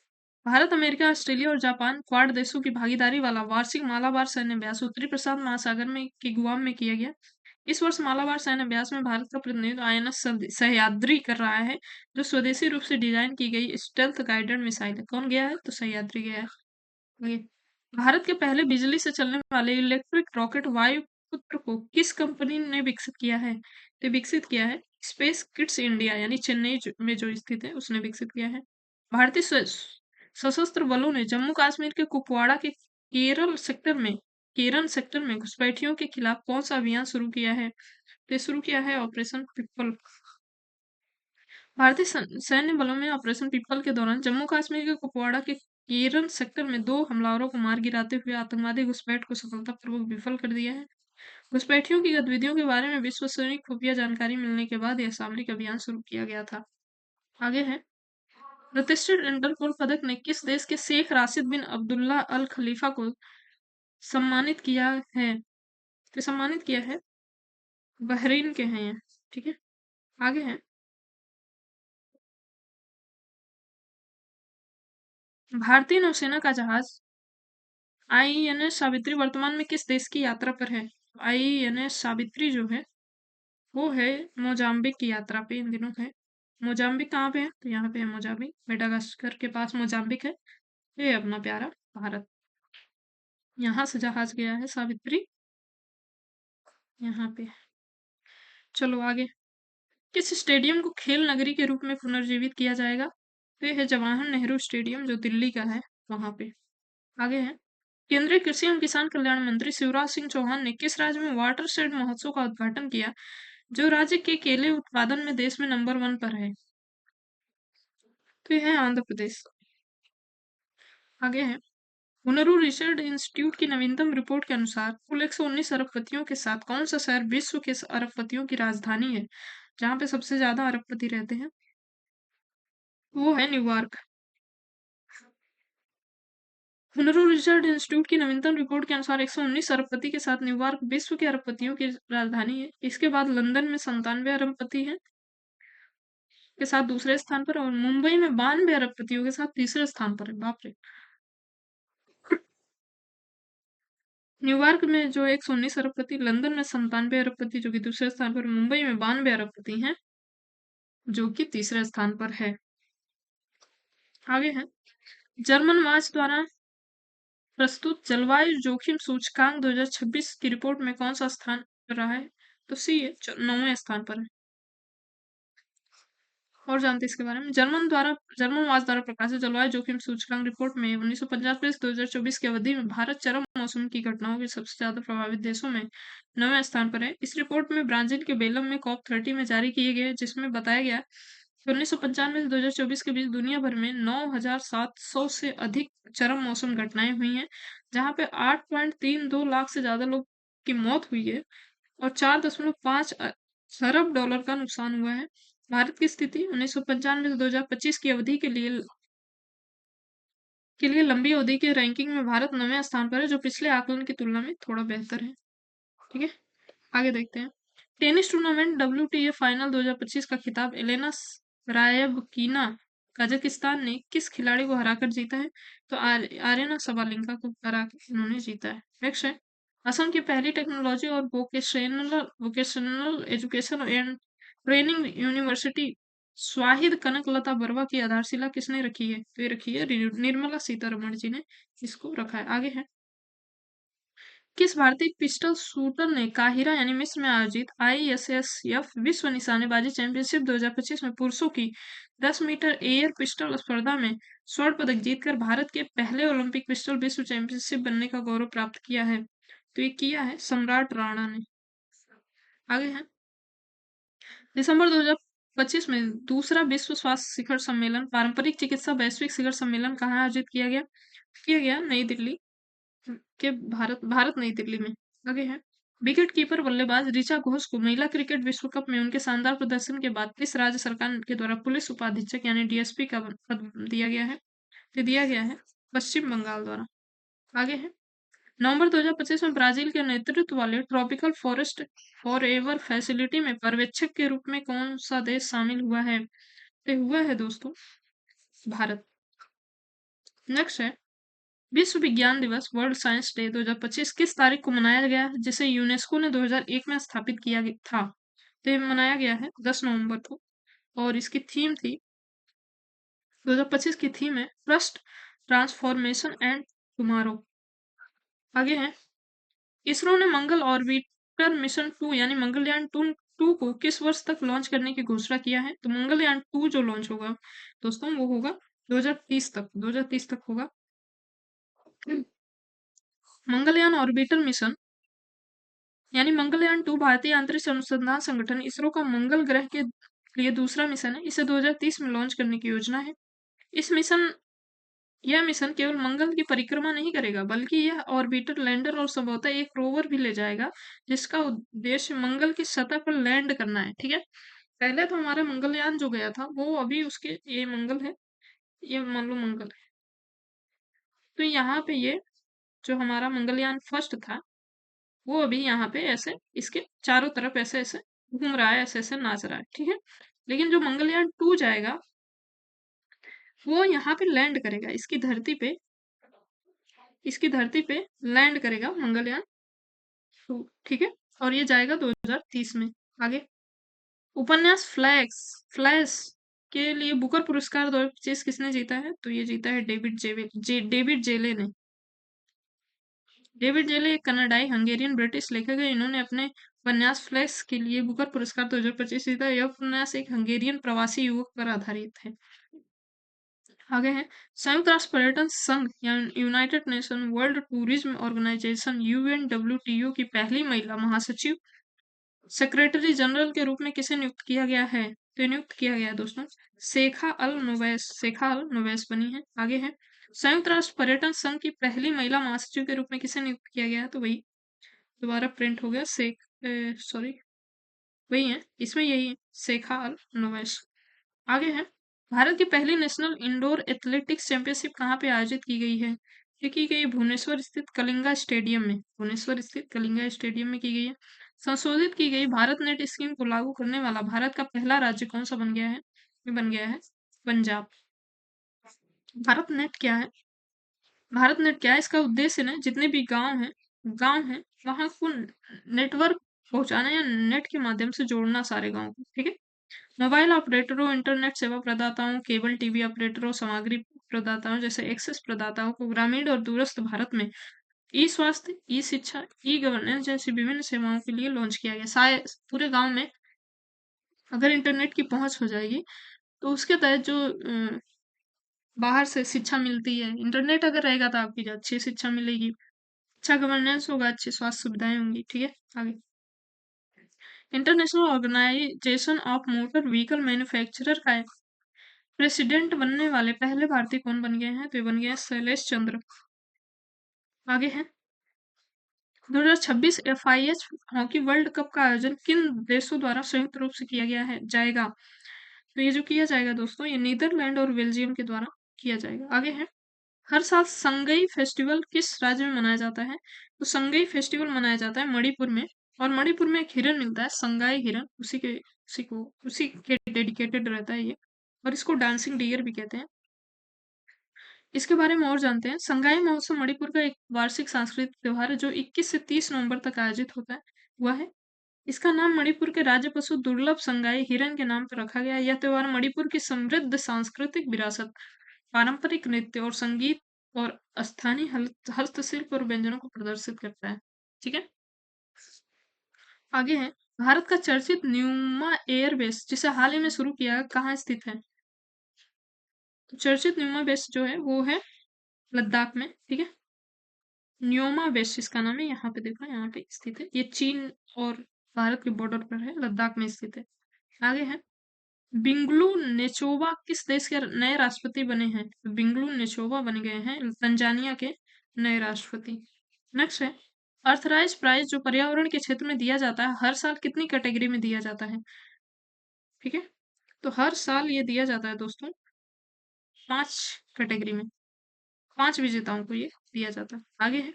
भारत, अमेरिका, ऑस्ट्रेलिया और जापान क्वाड देशों की भागीदारी वाला वार्षिक मालाबार सैन्य अभ्यास उत्तरी प्रशांत महासागर में के गुआम में किया गया। इस वर्ष मालाबार सैन्य अभ्यास में भारत का प्रतिनिधित्व आईएनएस सह्याद्री कर रहा है जो स्वदेशी रूप से डिजाइन की गई स्टेल्थ गाइडेड मिसाइल है। कौन गया है? तो सह्याद्री गया है। आगे, भारत के पहले बिजली से चलने वाले इलेक्ट्रिक रॉकेट वायुपुत्र को किस कंपनी ने विकसित किया है? तो विकसित किया है स्पेस किड्स इंडिया यानी चेन्नई में जो स्थित है उसने विकसित किया है। भारतीय सशस्त्र बलों ने जम्मू कश्मीर के कुपवाड़ा के केरन सेक्टर में घुसपैठियों के खिलाफ कौन सा अभियान शुरू किया है? तो शुरू किया है ऑपरेशन पिपल। भारतीय सैन्य बलों में ऑपरेशन पिपल के दौरान जम्मू कश्मीर के कुपवाड़ा के केरन सेक्टर में 2 हमलावरों को मार गिराते हुए आतंकवादी घुसपैठ को सफलतापूर्वक विफल कर दिया है। घुसपैठियों की गतिविधियों के बारे में विश्वसनीय खुफिया जानकारी मिलने के बाद यह सामरिक अभियान शुरू किया गया था। आगे है प्रतिष्ठित इंटरपोल पदक ने किस देश के शेख राशिद बिन अब्दुल्ला अल खलीफा को सम्मानित किया है? तो सम्मानित किया है बहरीन के हैं ये। ठीक है, आगे है भारतीय नौसेना का जहाज आईएनएस सावित्री वर्तमान में किस देश की यात्रा पर है? आईएनएस सावित्री जो है वो है मोजाम्बिक की यात्रा पे इन दिनों है। मोजाम्बिक कहाँ पे है? तो यहाँ पे है मोजाम्बिक, मेडागास्कर के पास मोजाम्बिक है। ये अपना प्यारा भारत। यहाँ से जहाज गया है सावित्री, यहाँ पे। चलो आगे। किस स्टेडियम को खेल नगरी के रूप में पुनर्जीवित किया जाएगा? तो ये है जवाहर नेहरू स्टेडियम जो दिल्ली का है, वहां पे। आगे है केंद्रीय कृषि एवं किसान कल्याण मंत्री शिवराज सिंह चौहान ने किस राज्य में वाटर शेड महोत्सव का उद्घाटन किया जो राज्य के केले उत्पादन में देश में नंबर 1 पर है? तो यह है आंध्र प्रदेश। आगे है हुनरू रिसर्च इंस्टीट्यूट की नवीनतम रिपोर्ट के अनुसार कुल 119 अरबपतियों के साथ कौन सा शहर विश्व के अरबपतियों की राजधानी है, जहां पे सबसे ज्यादा अरबपति रहते हैं? वो है न्यूयॉर्क। हुनरो रिसर्च इंस्टीट्यूट की नवीनतम रिपोर्ट के अनुसार 119 अरबपति के साथ न्यूयॉर्क विश्व के अरबपतियों की राजधानी है। इसके बाद लंदन में 97 अरबपति हैं के साथ दूसरे स्थान पर, और मुंबई में 92 अरबपतियों के साथ तीसरे स्थान पर है। बाप रे। न्यूयॉर्क में जो 119 अरबपति, लंदन में 97 अरबपति जो कि दूसरे स्थान पर, मुंबई में 92 अरबपति हैं जो कि तीसरे स्थान पर है। आगे है, जर्मन वाच द्वारा प्रस्तुत जलवायु जोखिम सूचकांक 2026 की रिपोर्ट में कौन सा स्थान पर रहा है? तो सी है, 9वें स्थान पर है। और जानते हैं इसके बारे में, जर्मन वाच द्वारा प्रकाशित जलवायु जोखिम सूचकांक रिपोर्ट में 1950 से 2024 की अवधि में भारत चरम मौसम की घटनाओं के सबसे ज्यादा प्रभावित देशों में 9वें स्थान पर है। इस रिपोर्ट में ब्राजील के बेलम में COP30 में जारी किए गए, जिसमें बताया गया कि 1995 से 2024 के बीच दुनिया भर में 9,700 से अधिक चरम मौसम घटनाएं हुई हैं, जहां पे 8.32 लाख से ज्यादा लोग की मौत हुई है और 4.5 अरब डॉलर का नुकसान हुआ है। भारत की स्थिति 1995 से 2025 की अवधि के लिए लंबी अवधि के रैंकिंग में भारत 9वें स्थान पर है, जो पिछले आकलन की तुलना में थोड़ा बेहतर है। ठीक है, आगे देखते हैं। टेनिस टूर्नामेंट WTA फाइनल 2025 का खिताब एलेना रायबकीना कजाकिस्तान ने किस खिलाड़ी को हराकर जीता है? तो आर्यना सबालिंका को हरा के इन्होंने जीता है। नेक्स्ट है, असम की पहली टेक्नोलॉजी और vocational education and training university Swahid Kanaklata Barwa की आधारशिला किसने रखी है? तो ये रखी है निर्मला सीतारमण जी ने इसको रखा है। आगे है, किस भारतीय पिस्टल शूटर ने काहिरा यानी मिस्र में आयोजित ISSF विश्व निशानेबाजी चैंपियनशिप 2025 में पुरुषों की 10 मीटर एयर पिस्टल स्पर्धा में स्वर्ण पदक जीतकर भारत के पहले ओलंपिक पिस्टल विश्व चैंपियनशिप बनने का गौरव प्राप्त किया है? तो ये किया है सम्राट राणा ने। आगे है, दिसंबर 2025 में दूसरा विश्व स्वास्थ्य शिखर सम्मेलन पारंपरिक चिकित्सा वैश्विक शिखर सम्मेलन कहाँ आयोजित किया गया नई दिल्ली के भारत नई दिल्ली में। आगे है, विकेट कीपर बल्लेबाज ऋचा घोष को महिला क्रिकेट विश्व कप में उनके शानदार प्रदर्शन के बाद किस राज्य सरकार के द्वारा पुलिस उपाधीक्षक यानी DSP का पद दिया गया है? तो दिया गया है पश्चिम बंगाल द्वारा। आगे है, नवंबर 2025 में ब्राजील के नेतृत्व वाले ट्रॉपिकल फॉरेस्ट फॉरएवर फैसिलिटी में पर्यवेक्षक के रूप में कौन सा देश शामिल हुआ है? तो हुआ है दोस्तों भारत। नेक्स्ट है, विश्व विज्ञान दिवस वर्ल्ड साइंस डे 2025 किस तारीख को मनाया गया है, जिसे यूनेस्को ने 2001 में स्थापित किया था? तो ये मनाया गया है 10 नवंबर को, और इसकी थीम थी 2025 की थीम है ट्रस्ट ट्रांसफॉर्मेशन एंड टुमारो। आगे है, इसरो ने मंगल ऑर्बिटर मिशन 2 यानी मंगलयान 2 को किस वर्ष तक लॉन्च करने की घोषणा किया है? तो मंगलयान 2 जो लॉन्च होगा दोस्तों वो होगा 2030 तक होगा। मंगलयान ऑर्बिटर मिशन यानी मंगलयान 2 भारतीय अंतरिक्ष अनुसंधान संगठन इसरो का मंगल ग्रह के लिए दूसरा मिशन है। इसे 2030 में लॉन्च करने की योजना है। यह मिशन केवल मंगल की परिक्रमा नहीं करेगा, बल्कि यह ऑर्बिटर लैंडर और संभवतः एक रोवर भी ले जाएगा, जिसका उद्देश्य मंगल की सतह पर लैंड करना है। ठीक है, पहले तो हमारा मंगलयान जो गया था वो अभी उसके ये मंगल है, ये मान लो मंगल है, तो यहाँ पे ये जो हमारा मंगलयान फर्स्ट था वो अभी यहाँ पे ऐसे इसके चारों तरफ ऐसे ऐसे घूम रहा है, ऐसे ऐसे नाच रहा है। ठीक है, लेकिन जो मंगलयान 2 जाएगा वो यहाँ पे लैंड करेगा, इसकी धरती पे लैंड करेगा मंगलयान 2। ठीक है, और ये जाएगा 2030 में। आगे, उपन्यास फ्लैश के लिए बुकर पुरस्कार 2025 किसने जीता है? तो ये जीता है डेविड जेले ने। डेविड जेले एक कनाडाई हंगेरियन ब्रिटिश लेखक है। इन्होंने अपने उपन्यास फ्लैश के लिए बुकर पुरस्कार 2025 जीता। यह उपन्यास एक हंगेरियन प्रवासी युवक पर आधारित है। आगे है, संयुक्त राष्ट्र पर्यटन संघ या United Nation World Tourism Organization UNWTO की पहली महिला महासचिव सेक्रेटरी जनरल के रूप में किसे नियुक्त किया गया है? तो नियुक्त किया गया है दोस्तों शेखा अल नोवेस बनी है। आगे है, संयुक्त राष्ट्र पर्यटन संघ की पहली महिला महासचिव के रूप में किसे नियुक्त किया गया है? तो वही दोबारा प्रिंट हो गया सॉरी वही है, इसमें यही है, शेखा अल नोवेस। आगे है, भारत की पहली नेशनल इंडोर एथलेटिक्स चैंपियनशिप कहाँ पे आयोजित की गई है? ये की गई भुवनेश्वर स्थित कलिंगा स्टेडियम में, भुवनेश्वर स्थित कलिंगा स्टेडियम में की गई है। संशोधित की गई भारत नेट स्कीम को लागू करने वाला भारत का पहला राज्य कौन सा बन गया है? ये बन गया है पंजाब। भारत नेट क्या है? भारत नेट क्या है? इसका उद्देश्य ना जितने भी गांव हैं वहां को नेटवर्क पहुंचाना या नेट के माध्यम से जोड़ना सारे गांव को, ठीक है। मोबाइल ऑपरेटरों, इंटरनेट सेवा प्रदाताओं, केबल टीवी ऑपरेटरों, सामग्री प्रदाताओं जैसे एक्सेस प्रदाताओं को ग्रामीण और दूरस्थ भारत में ई स्वास्थ्य, ई शिक्षा, ई गवर्नेंस जैसी विभिन्न सेवाओं के लिए लॉन्च किया गया। शायद पूरे गांव में अगर इंटरनेट की पहुंच हो जाएगी तो उसके तहत जो बाहर से शिक्षा मिलती है, इंटरनेट अगर रहेगा तो आपकी जो अच्छी शिक्षा मिलेगी, अच्छा गवर्नेंस होगा, अच्छी स्वास्थ्य सुविधाएं होंगी, ठीक है। आगे, International Organization of Motor Vehicle Manufacturer का प्रेसिडेंट बनने वाले पहले भारतीय कौन बन गए हैं? तो ये बन गए हैं शैलेश चंद्र। आगे है 2026 FIH हॉकी वर्ल्ड कप का आयोजन किन देशों द्वारा संयुक्त रूप से किया गया है जाएगा? तो ये जो किया जाएगा दोस्तों, ये नीदरलैंड और बेल्जियम के द्वारा किया जाएगा। आगे है हर साल संगई फेस्टिवल किस राज्य में मनाया जाता है? तो संगई फेस्टिवल मनाया जाता है मणिपुर में। और मणिपुर में एक हिरन मिलता है, संगाई हिरन, उसी के डेडिकेटेड रहता है ये। और इसको डांसिंग डियर भी कहते हैं। इसके बारे में और जानते हैं। संगाई महोत्सव मणिपुर का एक वार्षिक सांस्कृतिक त्योहार है जो 21 से 30 नवंबर तक आयोजित होता है हुआ है। इसका नाम मणिपुर के राज्य पशु दुर्लभ संगाई हिरन के नाम पर रखा गया है। यह त्योहार मणिपुर की समृद्ध सांस्कृतिक विरासत, पारंपरिक नृत्य और संगीत और स्थानीय हस्तशिल्प और व्यंजनों को प्रदर्शित करता है, ठीक है। आगे है भारत का चर्चित न्यूमा एयरबेस जिसे हाल ही में शुरू किया है, कहाँ स्थित है? तो चर्चित न्यूमा बेस जो है वो है लद्दाख में, ठीक है। न्योमा बेस इसका नाम है, यहाँ पे देखो, यहाँ पे स्थित है। ये चीन और भारत के बॉर्डर पर है, लद्दाख में स्थित है। आगे है बिंगलू नेचोवा किस देश के नए राष्ट्रपति बने हैं? तो बिंगलू नेचोवा बन गए हैं तंजानिया के नए राष्ट्रपति। नेक्स्ट है अर्थराइज प्राइज जो पर्यावरण के क्षेत्र में दिया जाता है हर साल कितनी कैटेगरी में दिया जाता है? ठीक है, तो हर साल ये दिया जाता है दोस्तों 5 कैटेगरी में, 5 विजेताओं को ये दिया जाता है। आगे है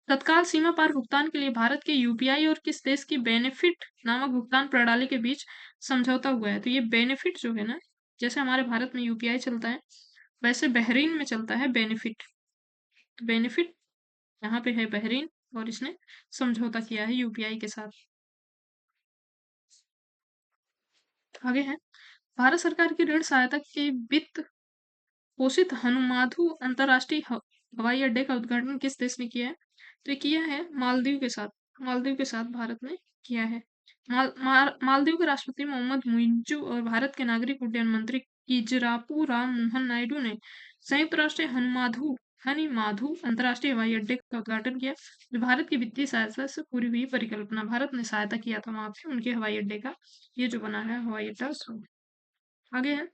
तत्काल सीमा पार भुगतान के लिए भारत के यूपीआई और किस देश की बेनिफिट नामक भुगतान प्रणाली के बीच समझौता हुआ है? तो ये बेनिफिट जो है ना, जैसे हमारे भारत में यूपीआई चलता है वैसे बहरीन में चलता है बेनिफिट। तो बेनिफिट यहाँ पे है बहरीन और इसने समझौता किया है यूपीआई के साथ। आगे है भारत सरकार की ऋण सहायता के वित्त पोषित हनुमाधु अंतरराष्ट्रीय हवाई अड्डे का उद्घाटन किस देश ने किया है? तो ये किया है मालदीव के साथ, मालदीव के साथ भारत ने किया है। मालदीव के राष्ट्रपति मोहम्मद मुइज्जू और भारत के नागरिक उड्डयन मंत्री किजरापू राम मोहन नायडू ने संयुक्त राष्ट्र हनीमाधु अंतरराष्ट्रीय हवाई अड्डे का उद्घाटन किया, जो भारत की वित्तीय सहायता से पूरी हुई परिकल्पना, भारत ने सहायता किया था वहां पे उनके हवाई अड्डे का, ये जो बना है हवाई अड्डा। आगे है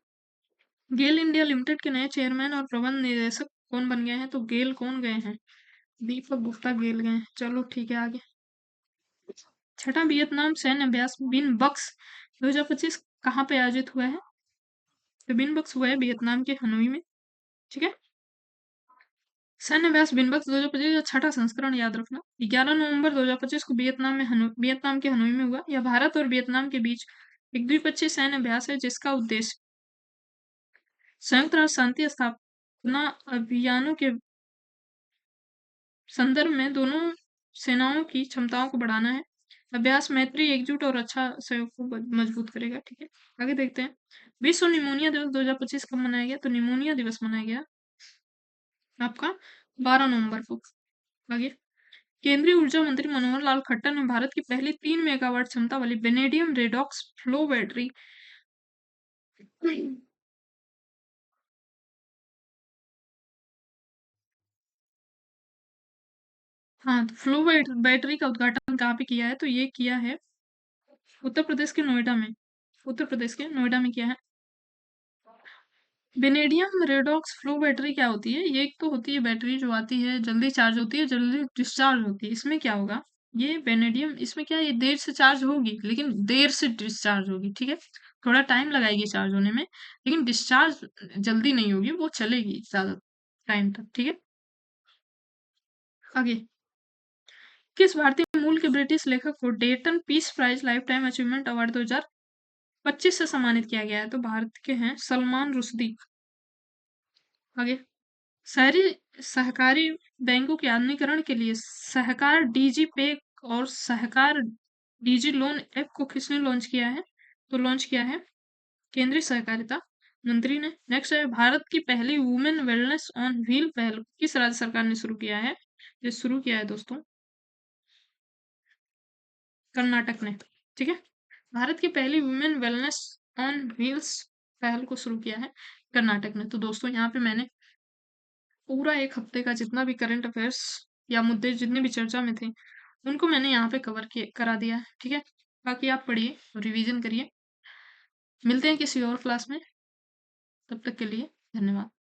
गेल इंडिया लिमिटेड के नए चेयरमैन और प्रबंध निदेशक कौन बन गए हैं? तो गेल कौन गए हैं? दीपक गुप्ता गेल गए हैं। चलो ठीक है आगे। छठा वियतनाम सैन्य अभ्यास बिन बक्स 2025 कहाँ पे आयोजित हुआ है? तो बिन बक्स हुआ है वियतनाम के हनोई में, ठीक है। सैन्य अभ्यास बिन बक्स 2025 का छठा संस्करण याद रखना 11 नवंबर 2025 को वियतनाम के हनोई में हुआ। यह भारत और वियतनाम के बीच एक द्विपक्षीय सैन्य अभ्यास है जिसका उद्देश्य संयुक्त राष्ट्र शांति स्थापना अभियानों के संदर्भ में दोनों सेनाओं की क्षमताओं को बढ़ाना है। अभ्यास मैत्री, एकजुट और अच्छा सहयोग को मजबूत करेगा, ठीक है। आगे देखते हैं विश्व निमोनिया दिवस 2025 कब मनाया गया? तो निमोनिया दिवस मनाया गया आपका 12 नवंबर को। आगे केंद्रीय ऊर्जा मंत्री मनोहर लाल खट्टर ने भारत की पहली 3 मेगावाट क्षमता वाली वेनेडियम रेडॉक्स फ्लो बैटरी हाँ, तो फ्लो बैटरी का उद्घाटन कहाँ पे किया है? तो ये किया है उत्तर प्रदेश के नोएडा में, उत्तर प्रदेश के नोएडा में किया है। वेनेडियम रेडॉक्स फ्लो बैटरी क्या होती है? ये एक तो होती है बैटरी जो आती है जल्दी चार्ज होती है, जल्दी डिस्चार्ज होती है। इसमें क्या होगा, ये वेनेडियम, इसमें क्या है, ये देर से चार्ज होगी लेकिन देर से डिस्चार्ज होगी, ठीक है। थोड़ा टाइम लगाएगी चार्ज होने में लेकिन डिस्चार्ज जल्दी नहीं होगी, वो चलेगी ज्यादा टाइम तक, ठीक है। आगे, किस भारतीय मूल के ब्रिटिश लेखक को Dayton Peace Prize lifetime achievement award 2025 से सम्मानित किया गया है? तो भारत के हैं सलमान रुश्दी। आगे, शहरी सहकारी बैंकों के आधुनिकीकरण के लिए सहकार डीजी पे और सहकार डीजी लोन ऐप को किसने लॉन्च किया है? तो लॉन्च किया है केंद्रीय सहकारिता मंत्री ने। नेक्स्ट है, भारत की पहली वुमेन वेलनेस ऑन व्हील पहल किस राज्य सरकार ने शुरू किया है? ये शुरू किया है दोस्तों कर्नाटक ने। ठीक है, भारत की पहली वुमेन वेलनेस ऑन व्हील्स पहल को शुरू किया है कर्नाटक ने। तो दोस्तों यहाँ पे मैंने पूरा एक हफ्ते का जितना भी करंट अफेयर्स या मुद्दे जितने भी चर्चा में थे उनको मैंने यहाँ पे कवर किए करा दिया है। ठीक है, बाकी आप पढ़िए और रिवीजन करिए। मिलते हैं किसी और क्लास में, तब तक के लिए धन्यवाद।